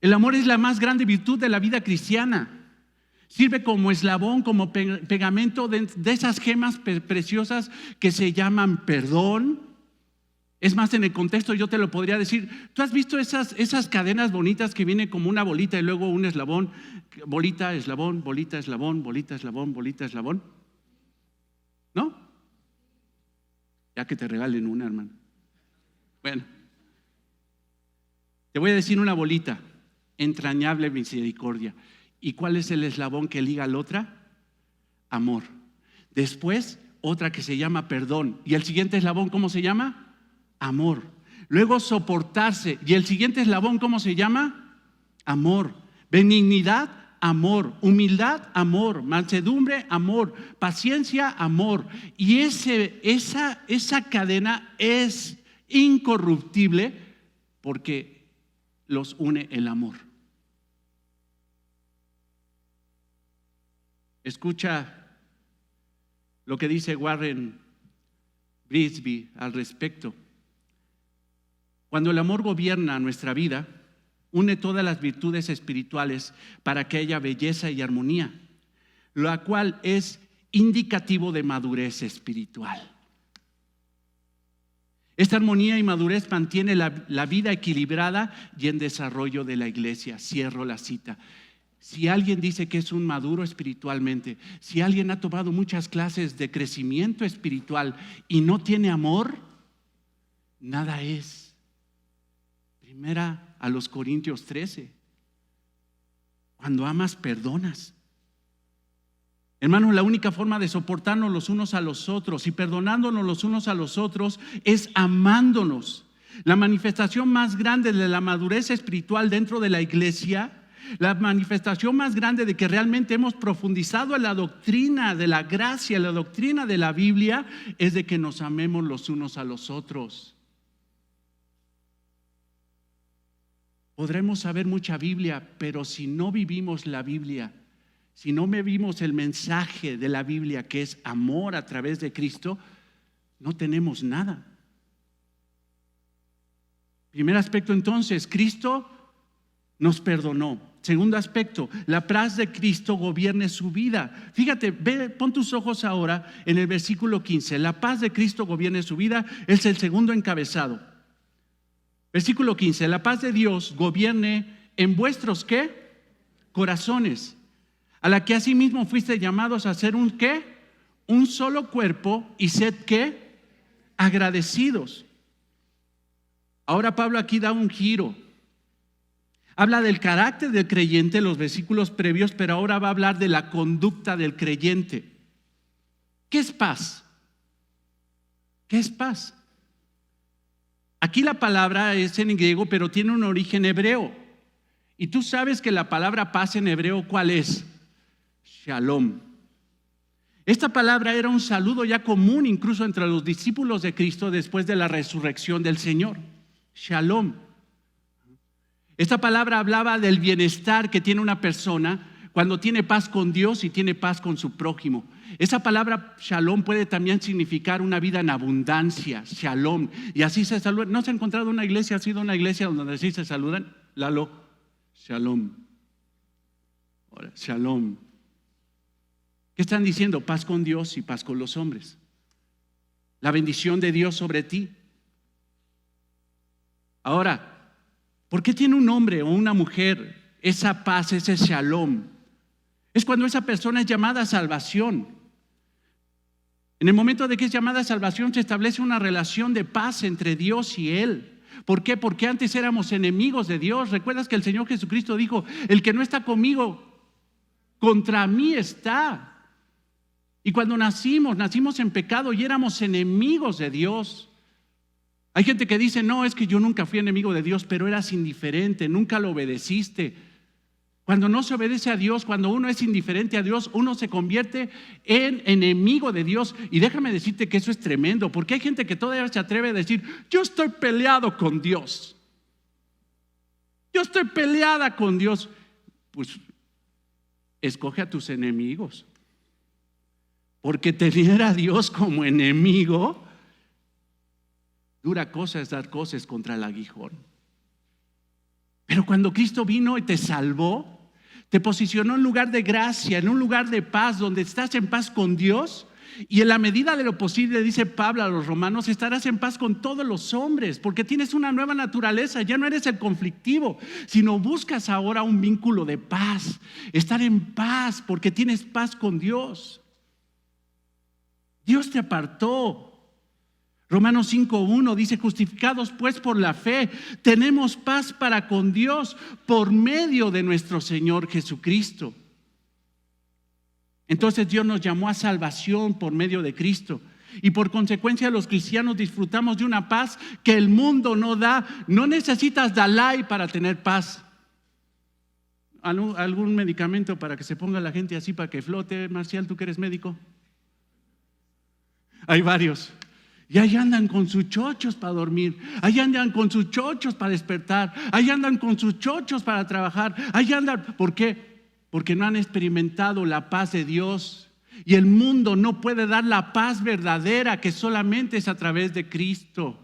El amor es la más grande virtud de la vida cristiana. Sirve como eslabón, como pegamento de esas gemas preciosas que se llaman perdón. Es más, en el contexto yo te lo podría decir. ¿Tú has visto esas cadenas bonitas que vienen como una bolita y luego un eslabón? Bolita, eslabón, bolita, eslabón, bolita, eslabón, bolita, eslabón. ¿No? Ya que te regalen una, hermano. Bueno, te voy a decir una bolita: entrañable misericordia. ¿Y cuál es el eslabón que liga al otra? Amor. Después, otra que se llama perdón. ¿Y el siguiente eslabón cómo se llama? Amor. Luego, soportarse. ¿Y el siguiente eslabón cómo se llama? Amor. Benignidad, amor. Humildad, amor. Mansedumbre, amor. Paciencia, amor. Y esa cadena es incorruptible porque los une el amor. Escucha lo que dice Warren Brisby al respecto. Cuando el amor gobierna nuestra vida, une todas las virtudes espirituales para que haya belleza y armonía, la cual es indicativo de madurez espiritual. Esta armonía y madurez mantiene la vida equilibrada y en desarrollo de la iglesia. Cierro la cita. Si alguien dice que es un maduro espiritualmente, si alguien ha tomado muchas clases de crecimiento espiritual y no tiene amor, nada es. Primera a los Corintios 13. Cuando amas, perdonas. Hermanos, la única forma de soportarnos los unos a los otros y perdonándonos los unos a los otros es amándonos. La manifestación más grande de la madurez espiritual dentro de la iglesia, la manifestación más grande de que realmente hemos profundizado en la doctrina de la gracia, la doctrina de la Biblia, es de que nos amemos los unos a los otros. Podremos saber mucha Biblia, pero si no vivimos la Biblia, si no vivimos el mensaje de la Biblia, que es amor a través de Cristo, no tenemos nada. Primer aspecto, entonces, Cristo nos perdonó. Segundo aspecto, la paz de Cristo gobierne su vida. Fíjate, pon tus ojos ahora en el versículo 15. La paz de Cristo gobierne su vida es el segundo encabezado. Versículo 15, la paz de Dios gobierne en vuestros ¿qué? Corazones, a la que asimismo fuiste llamados a ser un ¿qué? Un solo cuerpo y sed ¿qué? agradecidos. Ahora Pablo aquí da un giro. Habla del carácter del creyente en los versículos previos, pero ahora va a hablar de la conducta del creyente. ¿Qué es paz? ¿Qué es paz? Aquí la palabra es en griego, pero tiene un origen hebreo. Y tú sabes que la palabra paz en hebreo, ¿cuál es? Shalom. Esta palabra era un saludo ya común incluso entre los discípulos de Cristo después de la resurrección del Señor. Shalom. Esta palabra hablaba del bienestar que tiene una persona cuando tiene paz con Dios y tiene paz con su prójimo. Esa palabra shalom puede también significar una vida en abundancia, shalom. Y así se saludan. ¿No se ha encontrado una iglesia, ha sido una iglesia donde así se saludan? Lalo, shalom. Ahora, shalom. ¿Qué están diciendo? Paz con Dios y paz con los hombres. La bendición de Dios sobre ti. Ahora, ¿por qué tiene un hombre o una mujer esa paz, ese shalom? Es cuando esa persona es llamada a salvación. En el momento de que es llamada a salvación se establece una relación de paz entre Dios y él. ¿Por qué? Porque antes éramos enemigos de Dios. ¿Recuerdas que el Señor Jesucristo dijo: el que no está conmigo, contra mí está? Y cuando nacimos en pecado y éramos enemigos de Dios. Hay gente que dice: no, es que yo nunca fui enemigo de Dios, pero eras indiferente, nunca lo obedeciste. Cuando no se obedece a Dios, cuando uno es indiferente a Dios, uno se convierte en enemigo de Dios. Y déjame decirte que eso es tremendo, porque hay gente que todavía se atreve a decir: yo estoy peleado con Dios. Yo estoy peleada con Dios. Pues escoge a tus enemigos, porque tener a Dios como enemigo, dura cosa es dar cosas contra el aguijón. Pero cuando Cristo vino y te salvó, te posicionó en un lugar de gracia, en un lugar de paz, donde estás en paz con Dios. Y en la medida de lo posible, dice Pablo a los romanos, estarás en paz con todos los hombres, porque tienes una nueva naturaleza. Ya no eres el conflictivo, sino buscas ahora un vínculo de paz. Estar en paz porque tienes paz con Dios. Dios te apartó. Romanos 5:1 dice: justificados pues por la fe, tenemos paz para con Dios por medio de nuestro Señor Jesucristo. Entonces Dios nos llamó a salvación por medio de Cristo. Y por consecuencia los cristianos disfrutamos de una paz que el mundo no da. No necesitas Dalai para tener paz. ¿Algún medicamento para que se ponga la gente así, para que flote? Marcial, tú que eres médico. Hay varios. Y ahí andan con sus chochos para dormir, ahí andan con sus chochos para despertar, ahí andan con sus chochos para trabajar, ahí andan. ¿Por qué? Porque no han experimentado la paz de Dios. Y el mundo no puede dar la paz verdadera, que solamente es a través de Cristo.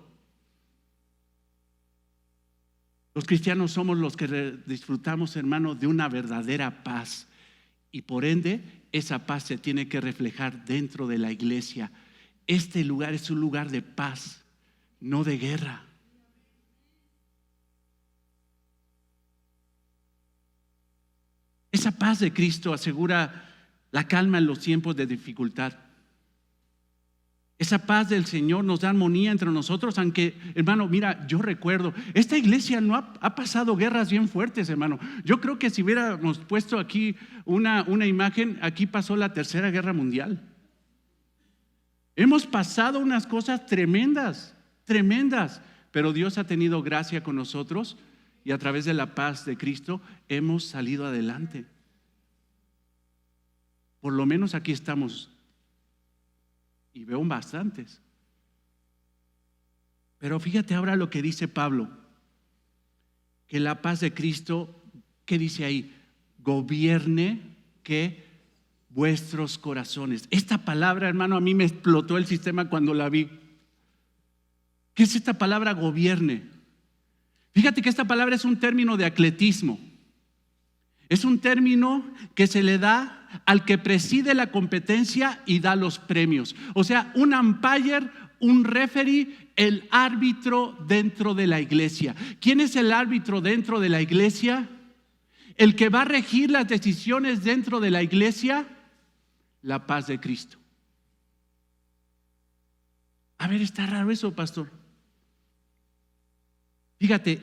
Los cristianos somos los que disfrutamos, hermano, de una verdadera paz. Y por ende, esa paz se tiene que reflejar dentro de la iglesia. Este lugar es un lugar de paz, no de guerra. Esa paz de Cristo asegura la calma en los tiempos de dificultad. Esa paz del Señor nos da armonía entre nosotros, aunque, hermano, mira, yo recuerdo, esta iglesia no ha pasado guerras bien fuertes, hermano. Yo creo que si hubiéramos puesto aquí una imagen, aquí pasó la Tercera Guerra Mundial. Hemos pasado unas cosas tremendas, pero Dios ha tenido gracia con nosotros y a través de la paz de Cristo hemos salido adelante. Por lo menos aquí estamos, y veo bastantes. Pero fíjate ahora lo que dice Pablo, que la paz de Cristo, ¿qué dice ahí? Gobierne, ¿qué? Vuestros corazones. Esta palabra, hermano, a mí me explotó el sistema cuando la vi. ¿Qué es esta palabra gobierne? Fíjate que esta palabra es un término de atletismo. Es un término que se le da al que preside la competencia y da los premios. O sea, un umpire, un referee, el árbitro dentro de la iglesia. ¿Quién es el árbitro dentro de la iglesia? El que va a regir las decisiones dentro de la iglesia. La paz de Cristo. A ver, está raro eso, pastor. Fíjate,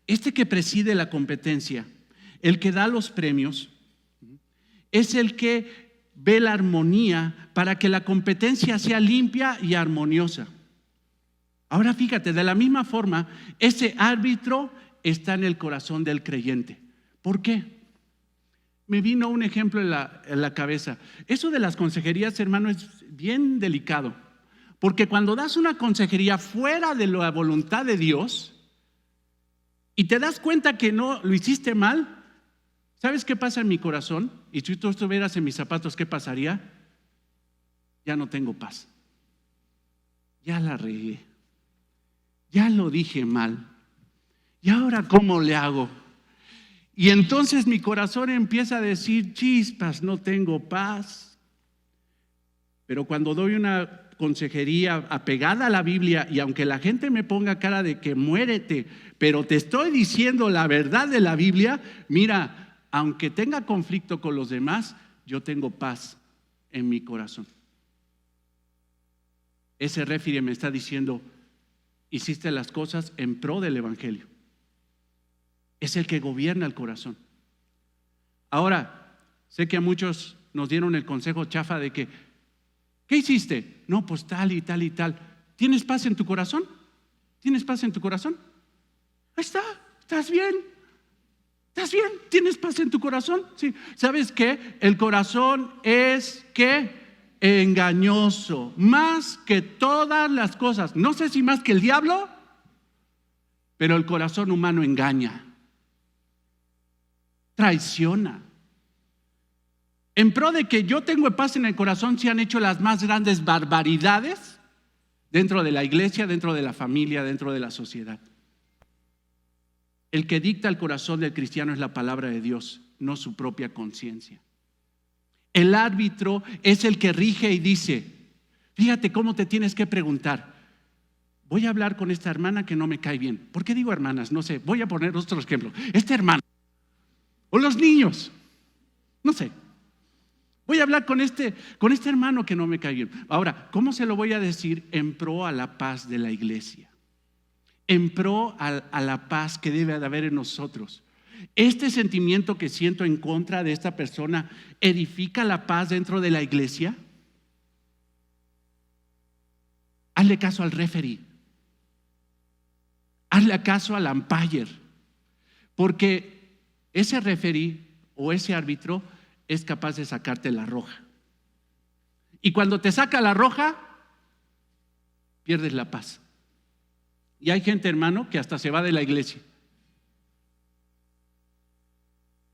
este que preside la competencia, el que da los premios, es el que ve la armonía para que la competencia sea limpia y armoniosa. Ahora fíjate, de la misma forma, ese árbitro está en el corazón del creyente. ¿Por qué? Me vino un ejemplo en la cabeza. Eso de las consejerías, hermano, es bien delicado. Porque cuando das una consejería fuera de la voluntad de Dios y te das cuenta que no lo hiciste mal, ¿sabes qué pasa en mi corazón? Y si tú estuvieras en mis zapatos, ¿qué pasaría? Ya no tengo paz. Ya la regué. Ya lo dije mal. ¿Y ahora cómo le hago? Y entonces mi corazón empieza a decir, chispas, no tengo paz. Pero cuando doy una consejería apegada a la Biblia, y aunque la gente me ponga cara de que muérete, pero te estoy diciendo la verdad de la Biblia, mira, aunque tenga conflicto con los demás, yo tengo paz en mi corazón. Ese referee me está diciendo, hiciste las cosas en pro del evangelio. Es el que gobierna el corazón. Ahora, sé que a muchos nos dieron el consejo chafa de que, ¿qué hiciste? No, pues tal y tal y tal. ¿Tienes paz en tu corazón? ¿Tienes paz en tu corazón? Ahí está, estás bien. ¿Estás bien? ¿Tienes paz en tu corazón? Sí. ¿Sabes qué? El corazón es, ¿qué? Engañoso, más que todas las cosas. No sé si más que el diablo, pero el corazón humano engaña, traiciona. En pro de que yo tengo paz en el corazón, se han hecho las más grandes barbaridades dentro de la iglesia, dentro de la familia, dentro de la sociedad. El que dicta el corazón del cristiano es la palabra de Dios, no su propia conciencia. El árbitro es el que rige y dice, fíjate cómo te tienes que preguntar. Voy a hablar con esta hermana que no me cae bien. ¿Por qué digo hermanas? No sé, voy a poner otro ejemplo. Esta hermana, o los niños, no sé. Voy a hablar con este hermano que no me cae bien. Ahora, ¿cómo se lo voy a decir? En pro a la paz de la iglesia. En pro a la paz que debe de haber en nosotros. Este sentimiento que siento en contra de esta persona edifica la paz dentro de la iglesia. Hazle caso al referee. Hazle caso al umpire. Porque ese referee o ese árbitro es capaz de sacarte la roja. Y cuando te saca la roja, pierdes la paz. Y hay gente, hermano, que hasta se va de la iglesia.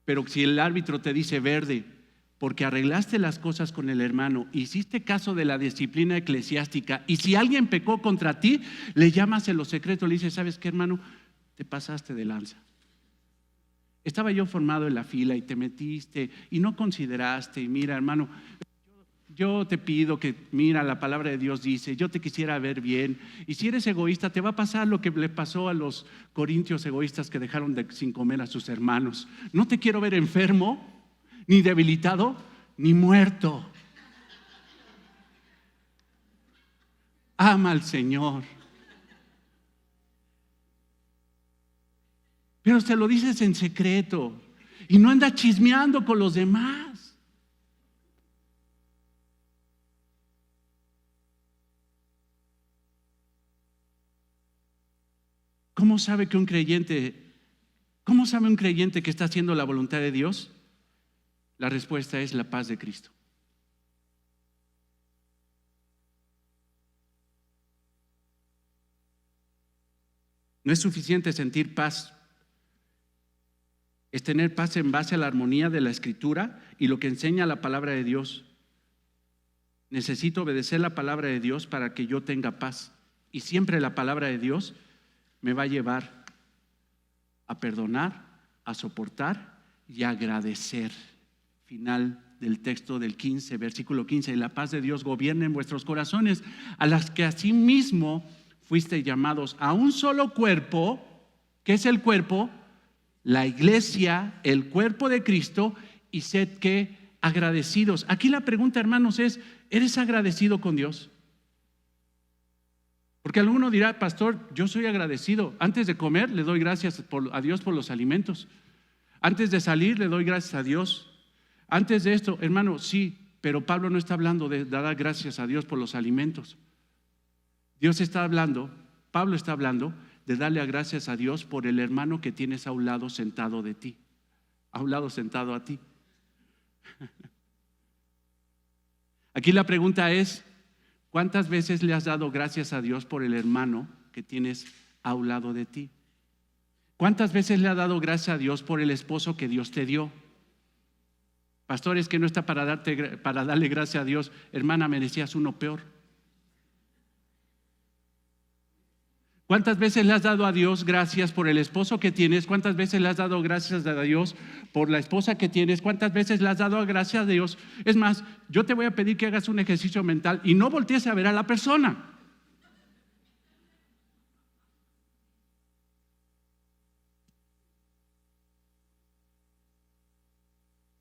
Pero si el árbitro te dice verde, porque arreglaste las cosas con el hermano, hiciste caso de la disciplina eclesiástica, y si alguien pecó contra ti, le llamas en lo secreto, le dices, ¿sabes qué, hermano? Te pasaste de lanza. Estaba yo formado en la fila y te metiste y no consideraste, y mira, hermano, yo te pido que, mira, la palabra de Dios dice, yo te quisiera ver bien, y si eres egoísta te va a pasar lo que le pasó a los corintios egoístas que dejaron sin comer a sus hermanos. No te quiero ver enfermo, ni debilitado, ni muerto. Ama al Señor. Pero se lo dices en secreto y no anda chismeando con los demás. ¿Cómo sabe un creyente que está haciendo la voluntad de Dios? La respuesta es la paz de Cristo. No es suficiente sentir paz. Es tener paz en base a la armonía de la Escritura y lo que enseña la palabra de Dios. Necesito obedecer la palabra de Dios para que yo tenga paz. Y siempre la palabra de Dios me va a llevar a perdonar, a soportar y a agradecer. Final del texto del 15, versículo 15. Y la paz de Dios gobierne en vuestros corazones, a las que asimismo fuisteis llamados a un solo cuerpo. ¿Qué es el cuerpo? La iglesia, el cuerpo de Cristo, y sed que agradecidos. Aquí la pregunta, hermanos, es, ¿eres agradecido con Dios? porque alguno dirá, pastor, yo soy agradecido. Antes de comer le doy gracias a Dios por los alimentos. Antes de salir le doy gracias a Dios. Antes de esto, hermano, sí, pero Pablo no está hablando de dar gracias a Dios por los alimentos. Pablo está hablando de darle gracias a Dios por el hermano que tienes a un lado sentado de ti, a un lado sentado a ti. Aquí la pregunta es, ¿cuántas veces le has dado gracias a Dios por el hermano que tienes a un lado de ti? ¿Cuántas veces le has dado gracias a Dios por el esposo que Dios te dio? Pastor, es que no está para darle gracias a Dios. Hermana, merecías uno peor. ¿Cuántas veces le has dado a Dios gracias por el esposo que tienes? ¿Cuántas veces le has dado gracias a Dios por la esposa que tienes? ¿Cuántas veces le has dado gracias a Dios? Es más, yo te voy a pedir que hagas un ejercicio mental y no voltees a ver a la persona.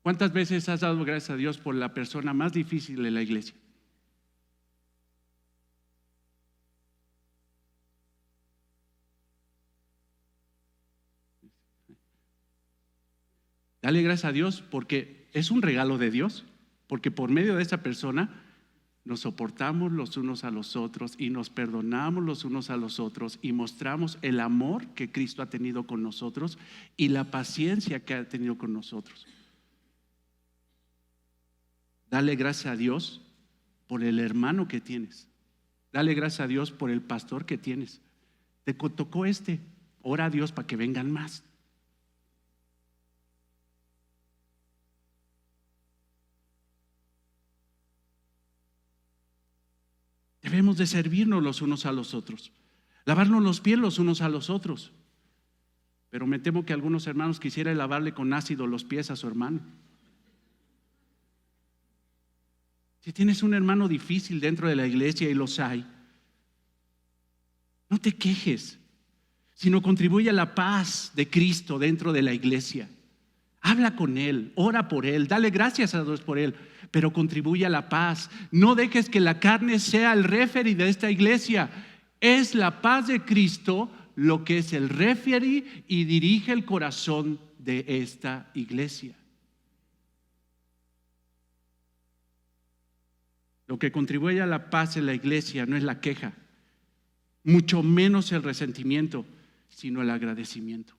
¿Cuántas veces has dado gracias a Dios por la persona más difícil de la iglesia? Dale gracias a Dios porque es un regalo de Dios, porque por medio de esa persona nos soportamos los unos a los otros y nos perdonamos los unos a los otros y mostramos el amor que Cristo ha tenido con nosotros y la paciencia que ha tenido con nosotros. Dale gracias a Dios por el hermano que tienes. Dale gracias a Dios por el pastor que tienes. Te tocó ora a Dios para que vengan más. Debemos de servirnos los unos a los otros, lavarnos los pies los unos a los otros. Pero me temo que algunos hermanos quisieran lavarle con ácido los pies a su hermano. Si tienes un hermano difícil dentro de la iglesia, y los hay, no te quejes, sino contribuye a la paz de Cristo dentro de la iglesia. Habla con él, ora por él, dale gracias a Dios por él, pero contribuye a la paz. No dejes que la carne sea el referee de esta iglesia. Es la paz de Cristo lo que es el referee y dirige el corazón de esta iglesia. Lo que contribuye a la paz en la iglesia no es la queja, mucho menos el resentimiento, sino el agradecimiento.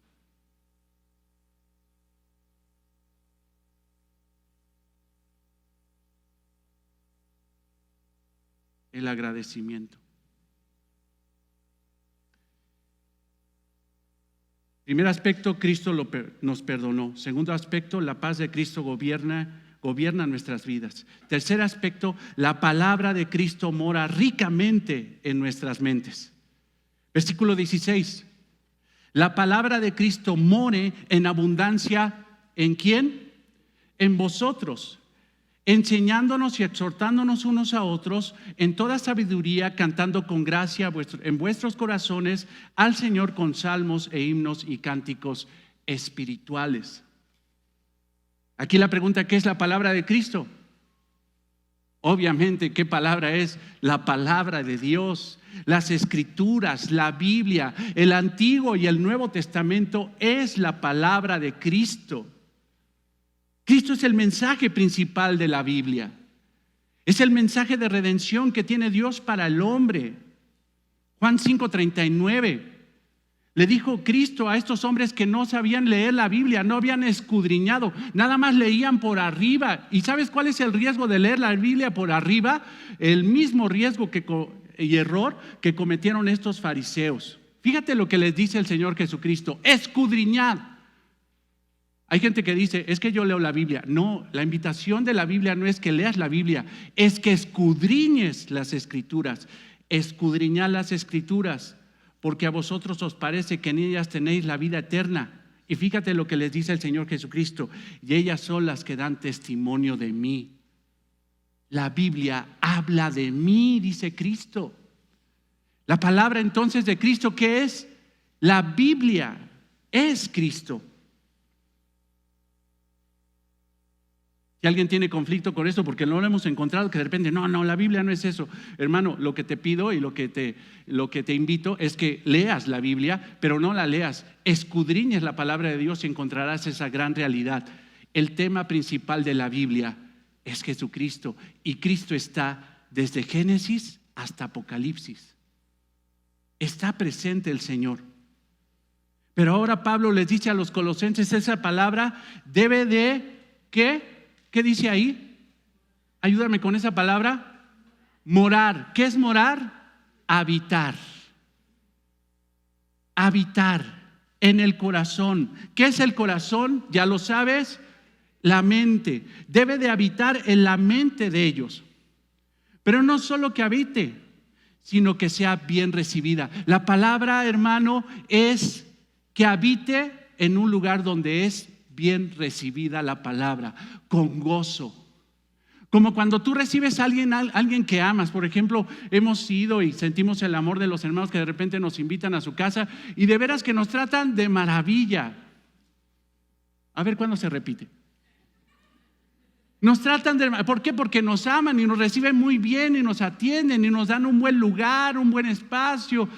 El agradecimiento. Primer aspecto, Cristo nos perdonó. Segundo aspecto, la paz de Cristo gobierna nuestras vidas. Tercer aspecto, la palabra de Cristo mora ricamente en nuestras mentes. Versículo 16. La palabra de Cristo more en abundancia, ¿en quién? En vosotros, enseñándonos y exhortándonos unos a otros en toda sabiduría, cantando con gracia en vuestros corazones al Señor con salmos e himnos y cánticos espirituales. Aquí la pregunta, ¿qué es la palabra de Cristo? Obviamente, ¿qué palabra es? La palabra de Dios. Las Escrituras, la Biblia, el Antiguo y el Nuevo Testamento es la palabra de Cristo. Cristo es el mensaje principal de la Biblia. Es el mensaje de redención que tiene Dios para el hombre. Juan 5:39. Le dijo Cristo a estos hombres que no sabían leer la Biblia, no habían escudriñado, nada más leían por arriba. ¿Y sabes cuál es el riesgo de leer la Biblia por arriba? El mismo riesgo y error que cometieron estos fariseos. Fíjate lo que les dice el Señor Jesucristo: escudriñad. Hay gente que dice, es que yo leo la Biblia. No, la invitación de la Biblia no es que leas la Biblia, es que escudriñes las Escrituras. Escudriñad las Escrituras, porque a vosotros os parece que en ellas tenéis la vida eterna. Y fíjate lo que les dice el Señor Jesucristo: y ellas son las que dan testimonio de mí. La Biblia habla de mí, dice Cristo. La palabra entonces de Cristo, ¿qué es? La Biblia es Cristo. Si alguien tiene conflicto con esto porque no lo hemos encontrado, que de repente, no, la Biblia no es eso. Hermano, lo que te pido y lo que te invito es que leas la Biblia, pero no la leas. Escudriñes la palabra de Dios y encontrarás esa gran realidad. El tema principal de la Biblia es Jesucristo, y Cristo está desde Génesis hasta Apocalipsis. Está presente el Señor. Pero ahora Pablo les dice a los colosenses, esa palabra debe de, ¿qué? ¿Qué dice ahí? Ayúdame con esa palabra. Morar. ¿Qué es morar? Habitar. Habitar en el corazón. ¿Qué es el corazón? ¿Ya lo sabes? La mente. Debe de habitar en la mente de ellos. Pero no solo que habite, sino que sea bien recibida. La palabra, hermano, es que habite en un lugar donde es bien recibida la palabra, con gozo. Como cuando tú recibes a alguien que amas. Por ejemplo, hemos ido y sentimos el amor de los hermanos que de repente nos invitan a su casa y de veras que nos tratan de maravilla. A ver cuándo se repite. Nos tratan de, ¿por qué? Porque nos aman y nos reciben muy bien y nos atienden y nos dan un buen lugar, un buen espacio.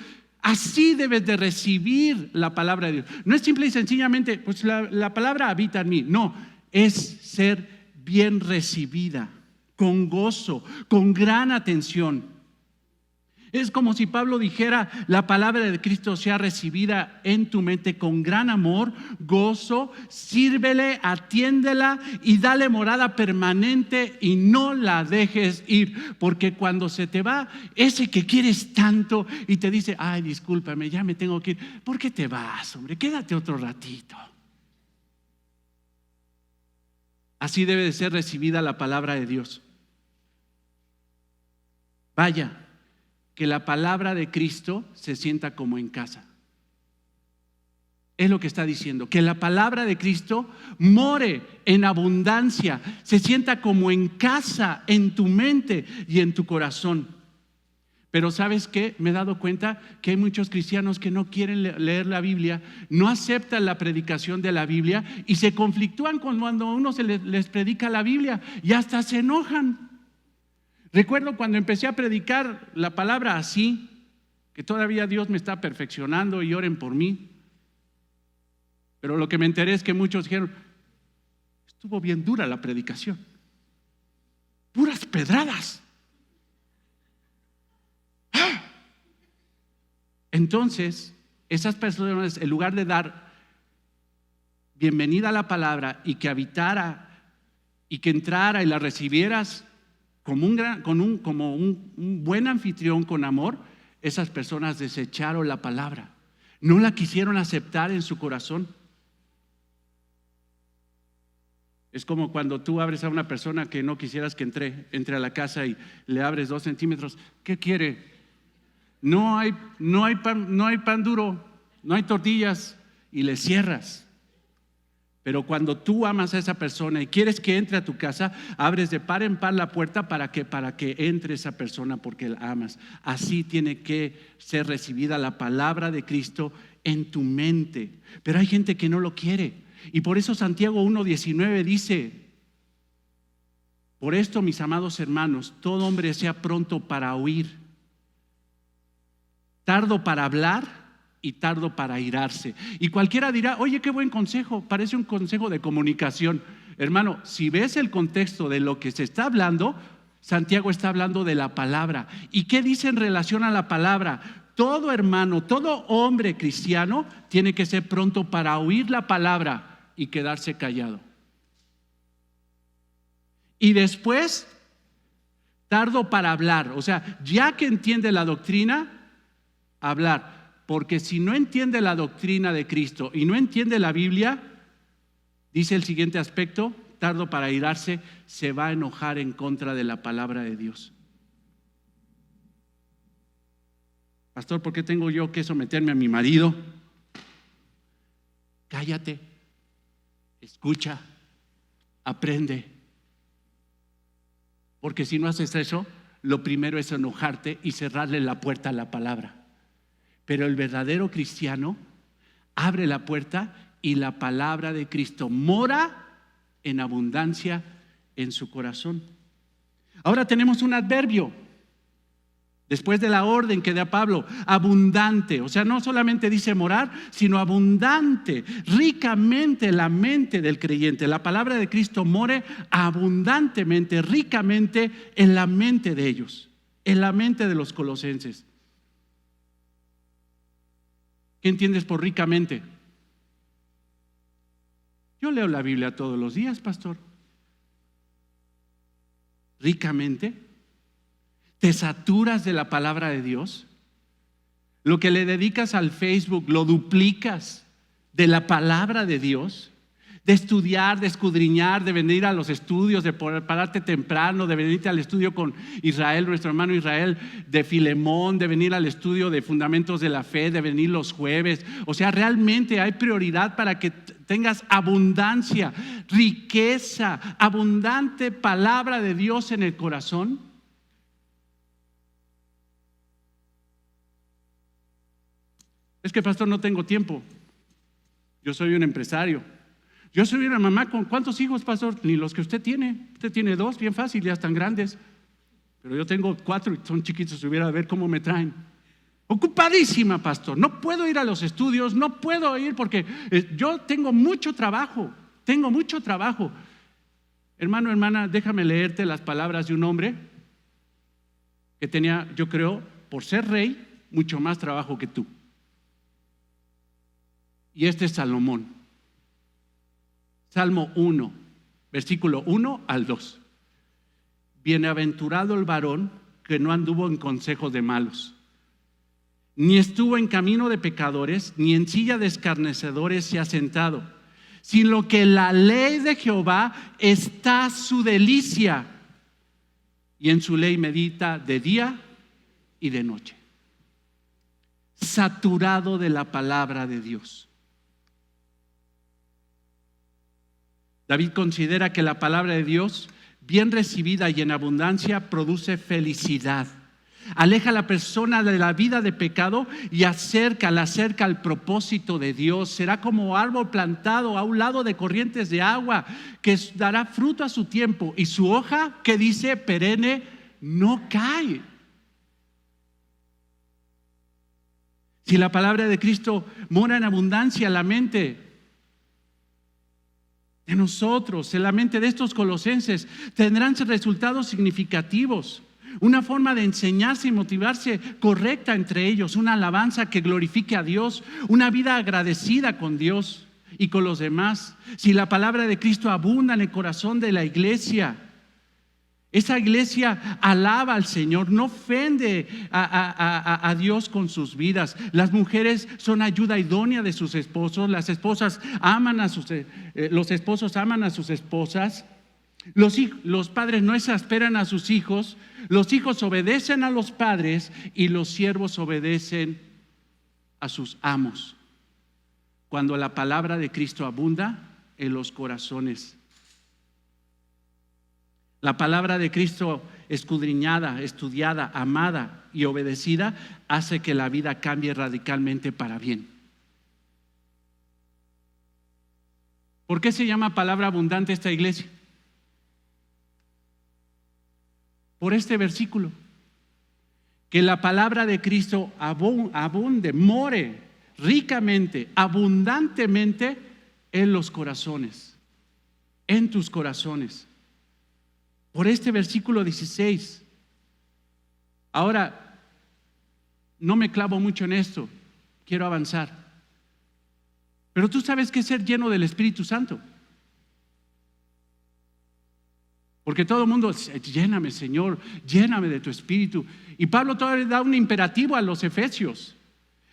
Así debes de recibir la palabra de Dios. No es simple y sencillamente, pues la palabra habita en mí. No, es ser bien recibida, con gozo, con gran atención. Es como si Pablo dijera, la palabra de Cristo sea recibida en tu mente con gran amor, gozo, sírvele, atiéndela y dale morada permanente y no la dejes ir. Porque cuando se te va ese que quieres tanto y te dice, ay, discúlpame, ya me tengo que ir. ¿Por qué te vas, hombre? Quédate otro ratito. Así debe de ser recibida la palabra de Dios. Vaya, que la palabra de Cristo se sienta como en casa. Es lo que está diciendo, que la palabra de Cristo more en abundancia, se sienta como en casa, en tu mente y en tu corazón. Pero ¿sabes qué? Me he dado cuenta que hay muchos cristianos que no quieren leer la Biblia, no aceptan la predicación de la Biblia y se conflictúan cuando uno les predica la Biblia y hasta se enojan. Recuerdo cuando empecé a predicar la palabra así, que todavía Dios me está perfeccionando y oren por mí. Pero lo que me enteré es que muchos dijeron, estuvo bien dura la predicación, puras pedradas. Entonces, esas personas, en lugar de dar bienvenida a la palabra y que habitara y que entrara y la recibieras como un buen anfitrión con amor, esas personas desecharon la palabra, no la quisieron aceptar en su corazón. Es como cuando tú abres a una persona que no quisieras que entre a la casa y le abres 2 centímetros. ¿Qué quiere? No hay pan duro, no hay tortillas, y le cierras. Pero cuando tú amas a esa persona y quieres que entre a tu casa, abres de par en par la puerta para que entre esa persona porque la amas. Así tiene que ser recibida la palabra de Cristo en tu mente. Pero hay gente que no lo quiere. Y por eso Santiago 1:19 dice: por esto, mis amados hermanos, todo hombre sea pronto para oír, tardo para hablar y tardo para airarse. Y cualquiera dirá, oye, qué buen consejo, parece un consejo de comunicación. Hermano, si ves el contexto de lo que se está hablando, Santiago está hablando de la palabra. ¿Y qué dice en relación a la palabra? Todo hermano, todo hombre cristiano tiene que ser pronto para oír la palabra y quedarse callado. Y después, tardo para hablar. O sea, ya que entiende la doctrina, hablar. Porque si no entiende la doctrina de Cristo y no entiende la Biblia, dice el siguiente aspecto, tardo para airarse, se va a enojar en contra de la palabra de Dios. Pastor, ¿por qué tengo yo que someterme a mi marido? Cállate, escucha, aprende. Porque si no haces eso, lo primero es enojarte y cerrarle la puerta a la palabra. Pero el verdadero cristiano abre la puerta y la palabra de Cristo mora en abundancia en su corazón. Ahora tenemos un adverbio. Después de la orden que da Pablo, abundante. O sea, no solamente dice morar, sino abundante, ricamente la mente del creyente. La palabra de Cristo more abundantemente, ricamente en la mente de ellos, en la mente de los colosenses. ¿Qué entiendes por ricamente? Yo leo la Biblia todos los días, pastor. Ricamente. ¿Te saturas de la palabra de Dios? Lo que le dedicas al Facebook, ¿lo duplicas de la palabra de Dios? De estudiar, de escudriñar, de venir a los estudios, de pararte temprano, de venirte al estudio con Israel, nuestro hermano Israel, de Filemón, de venir al estudio de fundamentos de la fe, de venir los jueves. O sea, realmente hay prioridad para que tengas abundancia, riqueza, abundante palabra de Dios en el corazón. Es que, pastor, no tengo tiempo. Yo soy un empresario. Yo soy una mamá con ¿cuántos hijos, pastor? Ni los que usted tiene. Usted tiene 2, bien fácil, ya están grandes. Pero yo tengo 4 y son chiquitos. Si hubiera a ver cómo me traen. Ocupadísima, pastor. No puedo ir a los estudios, no puedo ir porque yo tengo mucho trabajo. Tengo mucho trabajo. Hermano, hermana, déjame leerte las palabras de un hombre que tenía, yo creo, por ser rey, mucho más trabajo que tú. Y este es Salomón. Salmo 1, versículo 1 al 2. Bienaventurado el varón que no anduvo en consejos de malos, ni estuvo en camino de pecadores, ni en silla de escarnecedores se ha sentado, sino que en la ley de Jehová está su delicia, y en su ley medita de día y de noche. Saturado de la palabra de Dios. David considera que la palabra de Dios, bien recibida y en abundancia, produce felicidad. Aleja a la persona de la vida de pecado y la acerca al propósito de Dios. Será como árbol plantado a un lado de corrientes de agua, que dará fruto a su tiempo, y su hoja, que dice perenne, no cae. Si la palabra de Cristo mora en abundancia en la mente de nosotros, en la mente de estos colosenses, tendrán resultados significativos. Una forma de enseñarse y motivarse correcta entre ellos, una alabanza que glorifique a Dios, una vida agradecida con Dios y con los demás. Si la palabra de Cristo abunda en el corazón de la iglesia, esa iglesia alaba al Señor, no ofende a Dios con sus vidas. Las mujeres son ayuda idónea de sus esposos, las esposas aman a los esposos aman a sus esposas. Los padres no exasperan a sus hijos, los hijos obedecen a los padres y los siervos obedecen a sus amos. Cuando la palabra de Cristo abunda en los corazones. La palabra de Cristo escudriñada, estudiada, amada y obedecida hace que la vida cambie radicalmente para bien. ¿Por qué se llama palabra abundante esta iglesia? Por este versículo. Que la palabra de Cristo abunde, more ricamente, abundantemente en los corazones, en tus corazones. Por este versículo 16. Ahora, no me clavo mucho en esto, quiero avanzar. Pero tú sabes qué es ser lleno del Espíritu Santo. Porque todo el mundo, lléname, Señor, lléname de tu Espíritu. Y Pablo todavía da un imperativo a los efesios.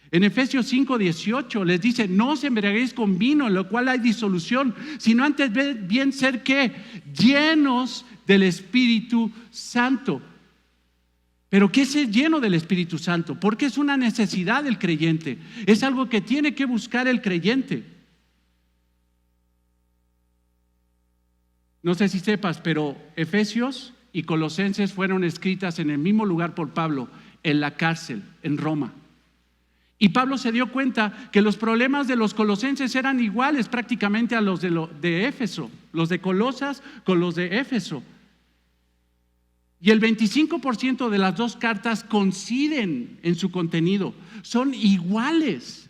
En Efesios 5:18 les dice: no os embriaguéis con vino, en lo cual hay disolución, sino antes bien ser ¿qué? Llenos del Espíritu Santo. Pero ¿qué es ser lleno del Espíritu Santo? Porque es una necesidad del creyente, es algo que tiene que buscar el creyente. No sé si sepas, pero Efesios y Colosenses fueron escritas en el mismo lugar por Pablo, en la cárcel, en Roma. Y Pablo se dio cuenta que los problemas de los colosenses eran iguales prácticamente a los de Éfeso, los de Colosas con los de Éfeso. Y el 25% de las dos cartas coinciden en su contenido, son iguales.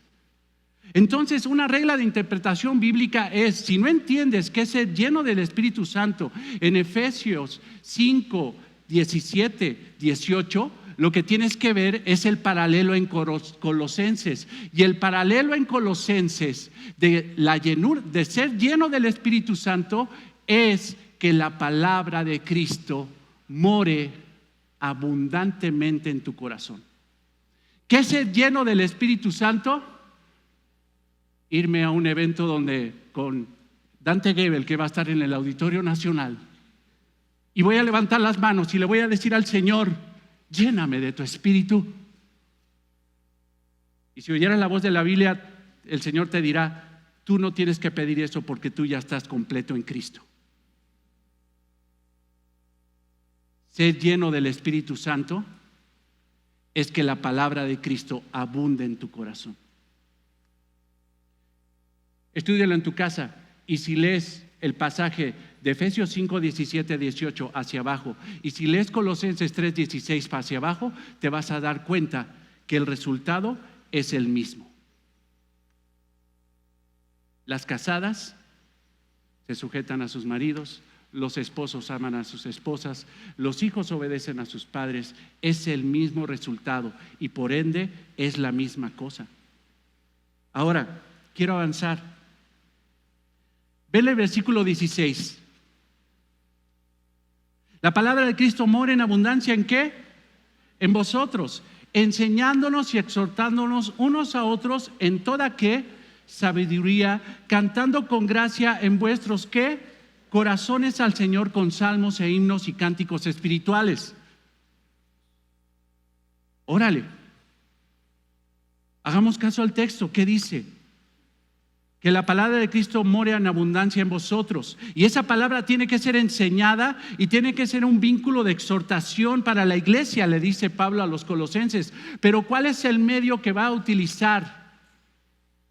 Entonces, una regla de interpretación bíblica es, si no entiendes que es ser lleno del Espíritu Santo en Efesios 5, 17, 18, lo que tienes que ver es el paralelo en Colosenses. Y el paralelo en Colosenses de ser lleno del Espíritu Santo es que la palabra de Cristo more abundantemente en tu corazón. ¿Qué es ser lleno del Espíritu Santo? Irme a un evento donde con Dante Gebel, que va a estar en el Auditorio Nacional, y voy a levantar las manos y le voy a decir al Señor: lléname de tu Espíritu. Y si oyeras la voz de la Biblia, el Señor te dirá: tú no tienes que pedir eso porque tú ya estás completo en Cristo. Ser lleno del Espíritu Santo es que la palabra de Cristo abunde en tu corazón. Estúdialo en tu casa, y si lees el pasaje de Efesios 5, 17, 18 hacia abajo, y si lees Colosenses 3, 16 hacia abajo, te vas a dar cuenta que el resultado es el mismo. Las casadas se sujetan a sus maridos, los esposos aman a sus esposas, los hijos obedecen a sus padres. Es el mismo resultado y por ende es la misma cosa. Ahora, quiero avanzar. Vele el versículo 16. La palabra de Cristo mora en abundancia, ¿en qué? En vosotros, enseñándonos y exhortándonos unos a otros en toda ¿qué? Sabiduría, cantando con gracia en vuestros ¿qué? Corazones al Señor con salmos e himnos y cánticos espirituales. Órale, hagamos caso al texto. ¿Qué dice? Que la palabra de Cristo more en abundancia en vosotros. Y esa palabra tiene que ser enseñada y tiene que ser un vínculo de exhortación para la iglesia, le dice Pablo a los colosenses. Pero ¿cuál es el medio que va a utilizar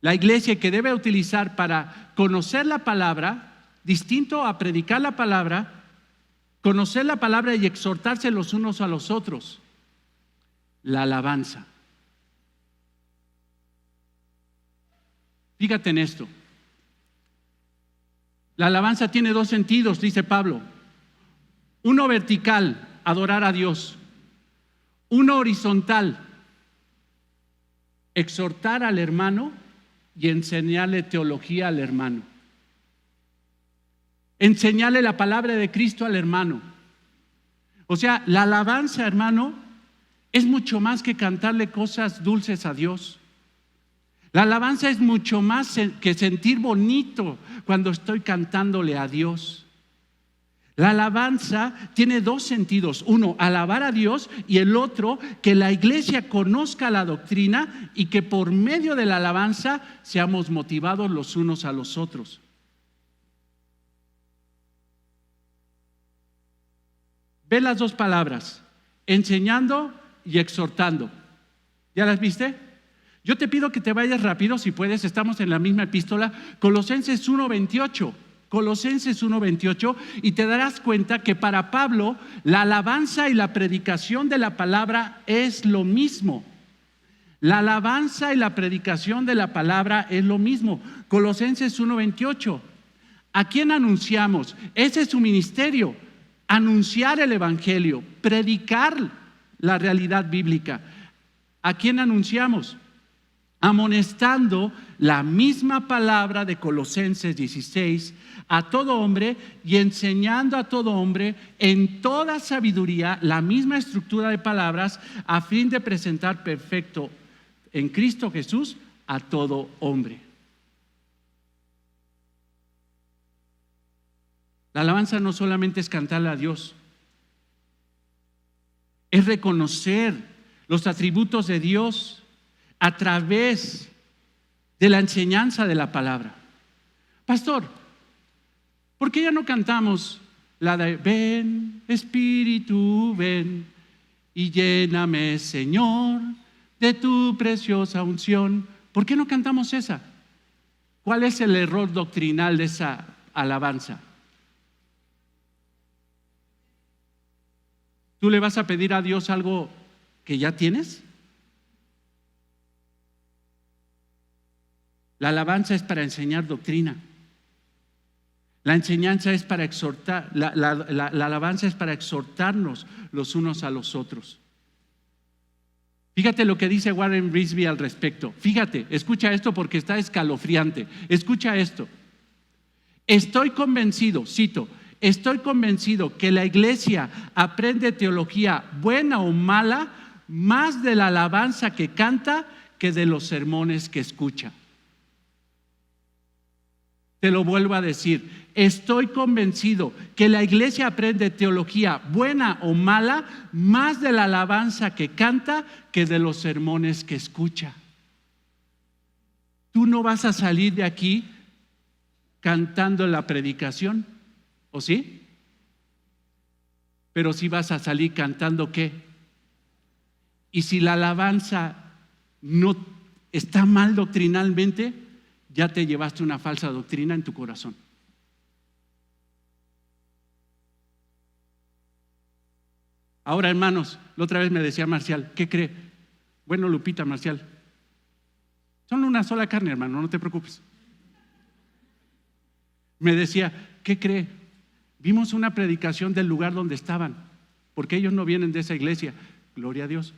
la iglesia, que debe utilizar para conocer la palabra? Distinto a predicar la palabra, conocer la palabra y exhortarse los unos a los otros. La alabanza. Fíjate en esto. La alabanza tiene dos sentidos, dice Pablo. Uno vertical, adorar a Dios. Uno horizontal, exhortar al hermano y enseñarle teología al hermano. Enseñarle la palabra de Cristo al hermano. O sea, la alabanza, hermano, es mucho más que cantarle cosas dulces a Dios. La alabanza es mucho más que sentir bonito cuando estoy cantándole a Dios. La alabanza tiene dos sentidos: uno, alabar a Dios, y el otro, que la iglesia conozca la doctrina y que por medio de la alabanza seamos motivados los unos a los otros. Ve las dos palabras, enseñando y exhortando. ¿Ya las viste? Yo te pido que te vayas rápido, si puedes, estamos en la misma epístola, Colosenses 1:28. Colosenses 1:28, y te darás cuenta que para Pablo la alabanza y la predicación de la palabra es lo mismo. La alabanza y la predicación de la palabra es lo mismo. Colosenses 1:28. ¿A quién anunciamos? Ese es su ministerio. Anunciar el evangelio, predicar la realidad bíblica. ¿A quién anunciamos? Amonestando la misma palabra de Colosenses 16 a todo hombre y enseñando a todo hombre en toda sabiduría la misma estructura de palabras, a fin de presentar perfecto en Cristo Jesús a todo hombre. La alabanza no solamente es cantarle a Dios, es reconocer los atributos de Dios a través de la enseñanza de la palabra. Pastor, ¿por qué ya no cantamos la de ven, Espíritu, ven y lléname, Señor? de tu preciosa unción. ¿Por qué no cantamos esa? ¿Cuál es el error doctrinal de esa alabanza? ¿Tú le vas a pedir a Dios algo que ya tienes? La alabanza es para enseñar doctrina. La enseñanza es para exhortar, la alabanza es para exhortarnos los unos a los otros. Fíjate lo que dice Warren Wiersbe al respecto. Fíjate, escucha esto porque está escalofriante. Escucha esto. Estoy convencido, cito, estoy convencido que la iglesia aprende teología buena o mala más de la alabanza que canta que de los sermones que escucha. Te lo vuelvo a decir, estoy convencido que la iglesia aprende teología buena o mala más de la alabanza que canta que de los sermones que escucha. Tú no vas a salir de aquí cantando la predicación, ¿o sí? Pero sí vas a salir cantando ¿qué? Y si la alabanza no está mal doctrinalmente, ya te llevaste una falsa doctrina en tu corazón. Ahora, hermanos, la otra vez me decía Marcial, ¿qué cree? Bueno, Lupita, Marcial, son una sola carne, hermano, no te preocupes. Me decía, ¿qué cree? Vimos una predicación del lugar donde estaban, porque ellos no vienen de esa iglesia, gloria a Dios.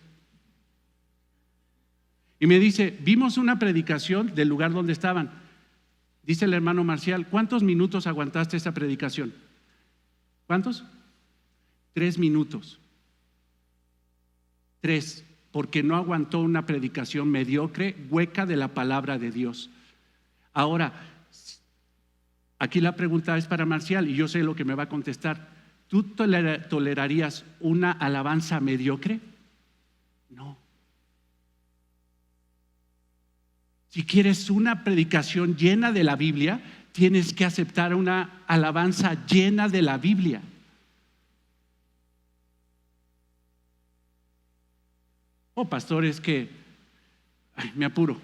Y me dice, vimos una predicación del lugar donde estaban. Dice el hermano Marcial, ¿cuántos minutos aguantaste esa predicación? ¿Cuántos? 3 minutos. 3, porque no aguantó una predicación mediocre, hueca de la palabra de Dios. Ahora, aquí la pregunta es para Marcial y yo sé lo que me va a contestar. ¿Tú tolerarías una alabanza mediocre? No. Si quieres una predicación llena de la Biblia, tienes que aceptar una alabanza llena de la Biblia. Oh, pastor, es que me apuro.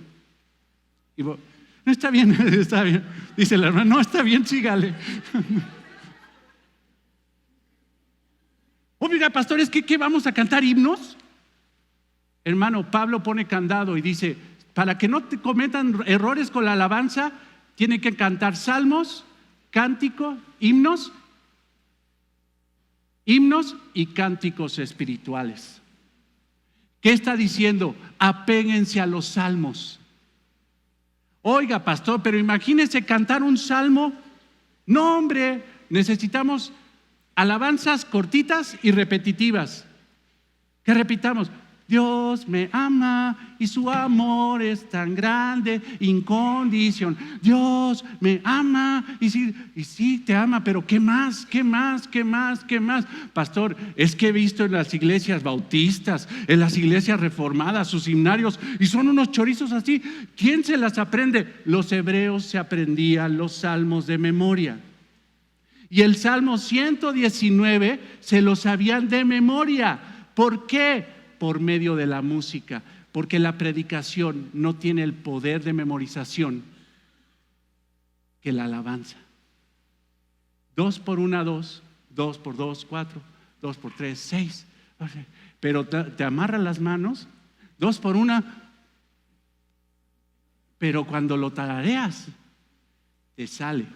Y vos, no, está bien, está bien. Dice el hermano, no, está bien, sígale. Oiga, pastor, es que ¿qué vamos a cantar himnos? Hermano, Pablo pone candado y dice, para que no te cometan errores con la alabanza, tienen que cantar salmos, cánticos, himnos y cánticos espirituales. ¿Qué está diciendo? Apéguense a los salmos. Oiga, pastor, pero imagínese cantar un salmo. No, hombre, necesitamos alabanzas cortitas y repetitivas. Que repitamos, Dios me ama y su amor es tan grande, incondición. Dios me ama y sí te ama, pero ¿qué más? ¿Qué más? ¿Qué más? ¿Qué más? Pastor, es que he visto en las iglesias bautistas, en las iglesias reformadas, sus himnarios, y son unos chorizos así. ¿Quién se las aprende? Los hebreos se aprendían los salmos de memoria. Y el Salmo 119 se lo sabían de memoria. ¿Por qué? Por medio de la música, porque la predicación no tiene el poder de memorización que la alabanza. 2 por 1, 2, 2 por 2, 4, 2 por 3, 6. Pero te amarran las manos, 2 por 1, pero cuando lo tarareas, te sale.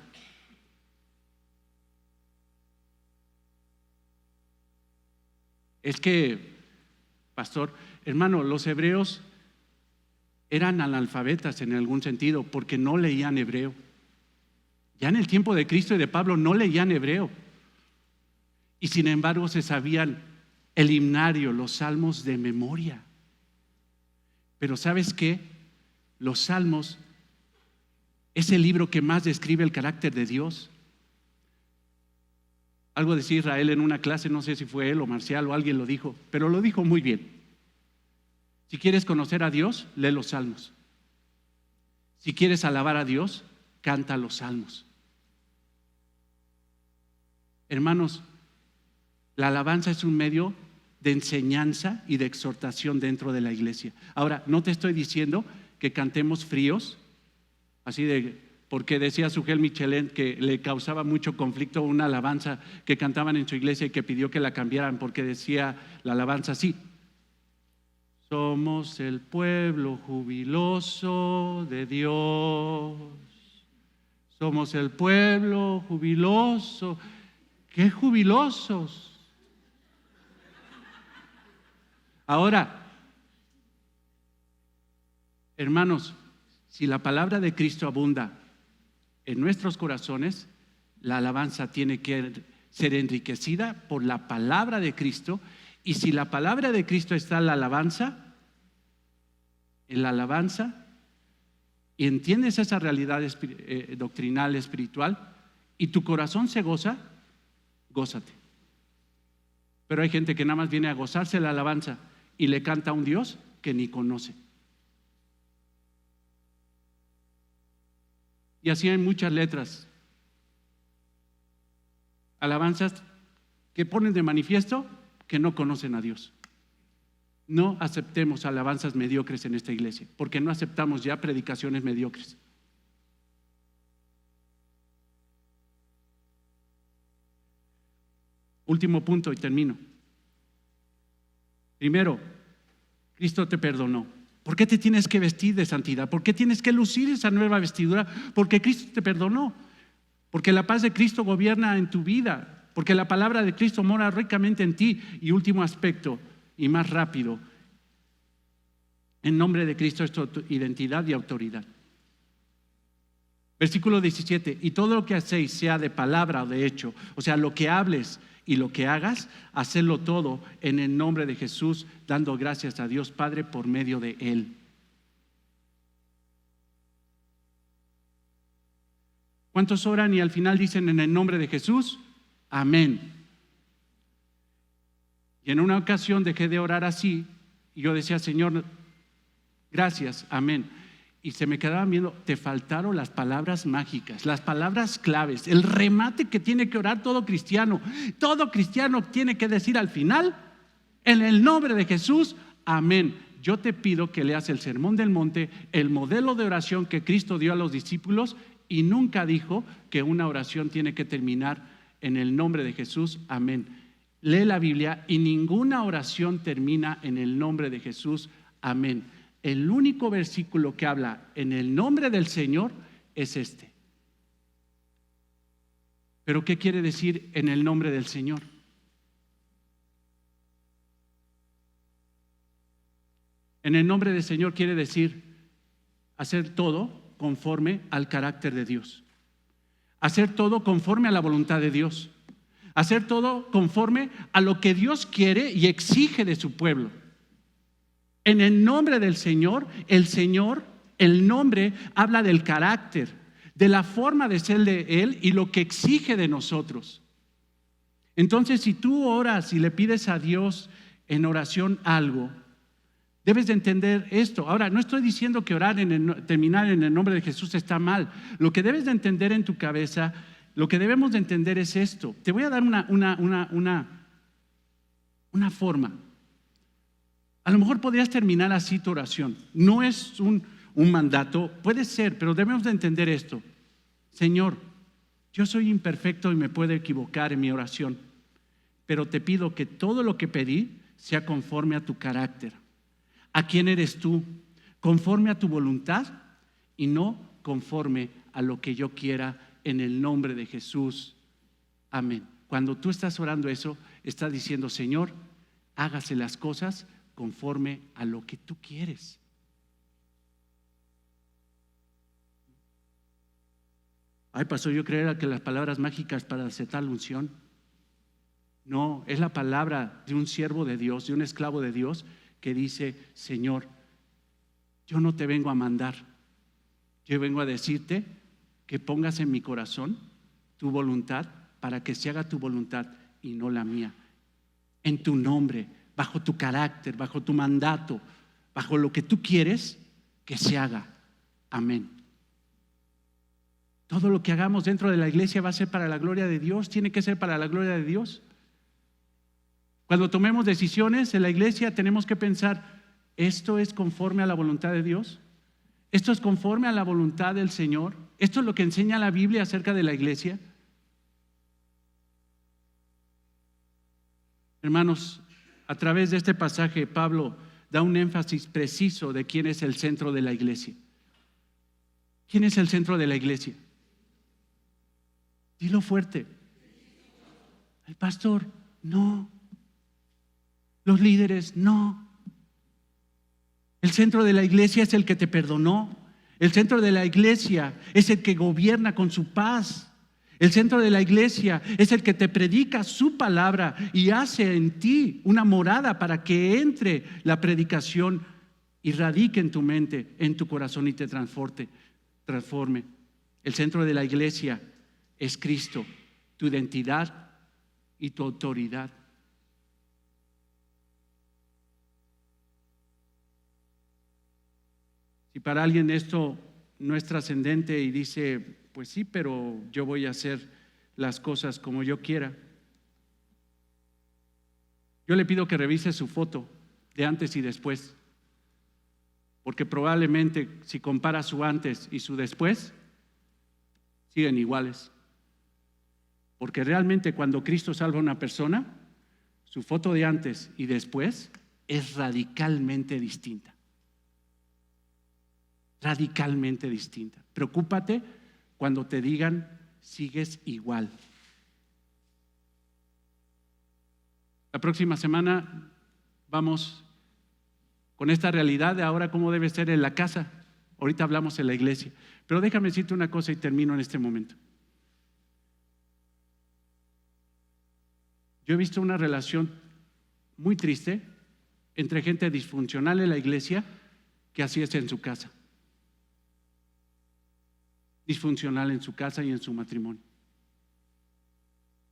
Es que, pastor, hermano, los hebreos eran analfabetas en algún sentido porque no leían hebreo. Ya en el tiempo de Cristo y de Pablo no leían hebreo. Y sin embargo se sabían el himnario, los salmos de memoria. Pero ¿sabes qué? Los salmos es el libro que más describe el carácter de Dios. Algo decía Israel en una clase, no sé si fue él o Marcial o alguien lo dijo, pero lo dijo muy bien. Si quieres conocer a Dios, lee los salmos. Si quieres alabar a Dios, canta los salmos. Hermanos, la alabanza es un medio de enseñanza y de exhortación dentro de la iglesia. Ahora, no te estoy diciendo que cantemos fríos, así de, porque decía Sugel Michelin que le causaba mucho conflicto una alabanza que cantaban en su iglesia y que pidió que la cambiaran porque decía la alabanza así: somos el pueblo jubiloso de Dios, somos el pueblo jubiloso. ¡Qué jubilosos! Ahora, hermanos, si la palabra de Cristo abunda en nuestros corazones, la alabanza tiene que ser enriquecida por la palabra de Cristo. Y si la palabra de Cristo está en la alabanza, y entiendes esa realidad doctrinal, espiritual, y tu corazón se goza, gózate. Pero hay gente que nada más viene a gozarse la alabanza y le canta a un Dios que ni conoce. Y así hay muchas letras, alabanzas que ponen de manifiesto que no conocen a Dios. No aceptemos alabanzas mediocres en esta iglesia, porque no aceptamos ya predicaciones mediocres. Último punto y termino. Primero, Cristo te perdonó. ¿Por qué te tienes que vestir de santidad? ¿Por qué tienes que lucir esa nueva vestidura? Porque Cristo te perdonó. Porque la paz de Cristo gobierna en tu vida. Porque la palabra de Cristo mora ricamente en ti. Y último aspecto, y más rápido, en nombre de Cristo es tu identidad y autoridad. Versículo 17: y todo lo que hacéis, sea de palabra o de hecho, o sea, lo que hables y lo que hagas, hacedlo todo en el nombre de Jesús, dando gracias a Dios Padre por medio de Él. ¿Cuántos oran y al final dicen en el nombre de Jesús? Amén. Y en una ocasión dejé de orar así y yo decía: Señor, gracias, amén. Y se me quedaban viendo, te faltaron las palabras mágicas, las palabras claves, el remate que tiene que orar todo cristiano. Todo cristiano tiene que decir al final, en el nombre de Jesús, amén. Yo te pido que leas el Sermón del Monte, el modelo de oración que Cristo dio a los discípulos, y nunca dijo que una oración tiene que terminar en el nombre de Jesús, amén. Lee la Biblia y ninguna oración termina en el nombre de Jesús, amén. El único versículo que habla en el nombre del Señor es este. ¿Pero qué quiere decir en el nombre del Señor? En el nombre del Señor quiere decir hacer todo conforme al carácter de Dios, hacer todo conforme a la voluntad de Dios, hacer todo conforme a lo que Dios quiere y exige de su pueblo. En el nombre del Señor, el nombre habla del carácter, de la forma de ser de Él y lo que exige de nosotros. Entonces, si tú oras y le pides a Dios en oración algo, debes de entender esto. Ahora, no estoy diciendo que orar terminar en el nombre de Jesús está mal. Lo que debes de entender en tu cabeza, lo que debemos de entender es esto. Te voy a dar una forma. A lo mejor podrías terminar así tu oración. No es un mandato, puede ser, pero debemos de entender esto. Señor, yo soy imperfecto y me puedo equivocar en mi oración, pero te pido que todo lo que pedí sea conforme a tu carácter. ¿A quién eres tú? Conforme a tu voluntad y no conforme a lo que yo quiera, en el nombre de Jesús. Amén. Cuando tú estás orando eso, estás diciendo: Señor, hágase las cosas conforme a lo que tú quieres. Ay, pastor, yo creía que las palabras mágicas para aceptar la unción. No, es la palabra de un siervo de Dios, de un esclavo de Dios, que dice: Señor, yo no te vengo a mandar, yo vengo a decirte que pongas en mi corazón tu voluntad para que se haga tu voluntad y no la mía. En tu nombre, bajo tu carácter, bajo tu mandato, bajo lo que tú quieres que se haga. Amén. Todo lo que hagamos dentro de la iglesia va a ser para la gloria de Dios, tiene que ser para la gloria de Dios. Cuando tomemos decisiones en la iglesia tenemos que pensar, ¿esto es conforme a la voluntad de Dios? ¿Esto es conforme a la voluntad del Señor? ¿Esto es lo que enseña la Biblia acerca de la iglesia? Hermanos, a través de este pasaje Pablo da un énfasis preciso de quién es el centro de la iglesia. ¿Quién es el centro de la iglesia? Dilo fuerte. El pastor, no. Los líderes, no. El centro de la iglesia es el que te perdonó. El centro de la iglesia es el que gobierna con su paz. El centro de la iglesia es el que te predica su palabra y hace en ti una morada para que entre la predicación y radique en tu mente, en tu corazón y te transforme. El centro de la iglesia es Cristo, tu identidad y tu autoridad. Si para alguien esto no es trascendente y dice, pues sí, pero yo voy a hacer las cosas como yo quiera, yo le pido que revise su foto de antes y después, porque probablemente si compara su antes y su después, siguen iguales. Porque realmente cuando Cristo salva a una persona, su foto de antes y después es radicalmente distinta. Radicalmente distinta. Preocúpate cuando te digan, sigues igual. La próxima semana vamos con esta realidad de ahora cómo debe ser en la casa. Ahorita hablamos en la iglesia. Pero déjame decirte una cosa y termino en este momento. Yo he visto una relación muy triste entre gente disfuncional en la iglesia que así es en su casa. Disfuncional en su casa y en su matrimonio.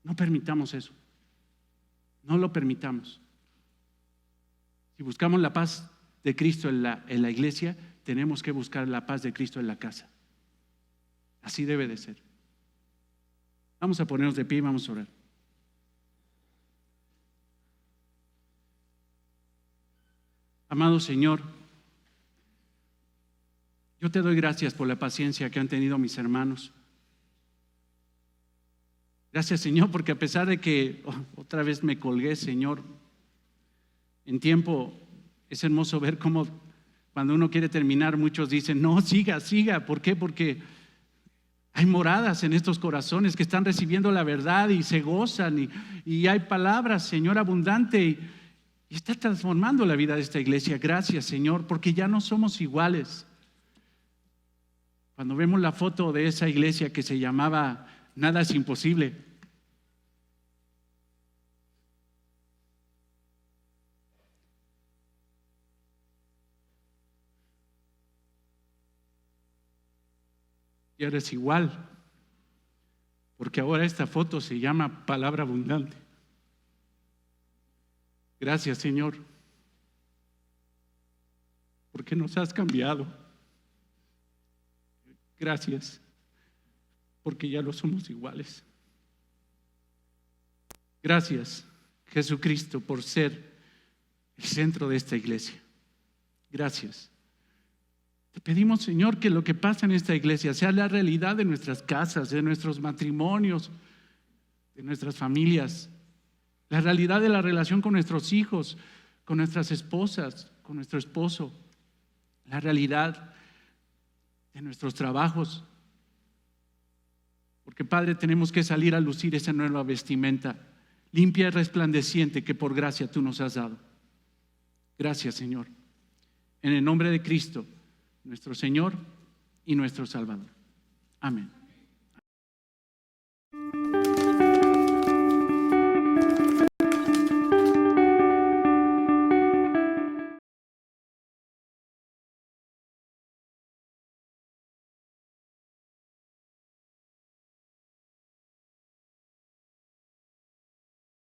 No permitamos eso. No lo permitamos. Si buscamos la paz de Cristo en la iglesia, tenemos que buscar la paz de Cristo en la casa. Así debe de ser. Vamos a ponernos de pie y vamos a orar. Amado Señor, yo te doy gracias por la paciencia que han tenido mis hermanos. Gracias, Señor, porque a pesar de que otra vez me colgué, Señor, en tiempo es hermoso ver cómo cuando uno quiere terminar, muchos dicen, no, siga. ¿Por qué? Porque hay moradas en estos corazones que están recibiendo la verdad y se gozan y hay palabras, Señor, abundante y está transformando la vida de esta iglesia. Gracias, Señor, porque ya no somos iguales. Cuando vemos la foto de esa iglesia que se llamaba Nada es Imposible, y ahora es igual, porque ahora esta foto se llama Palabra Abundante. Gracias, Señor, porque nos has cambiado. Gracias, porque ya no somos iguales. Gracias, Jesucristo, por ser el centro de esta iglesia. Gracias. Te pedimos, Señor, que lo que pasa en esta iglesia sea la realidad de nuestras casas, de nuestros matrimonios, de nuestras familias, la realidad de la relación con nuestros hijos, con nuestras esposas, con nuestro esposo, la realidad de nuestros trabajos. Porque, Padre, tenemos que salir a lucir esa nueva vestimenta, limpia y resplandeciente que por gracia tú nos has dado. Gracias, Señor. En el nombre de Cristo, nuestro Señor y nuestro Salvador. Amén.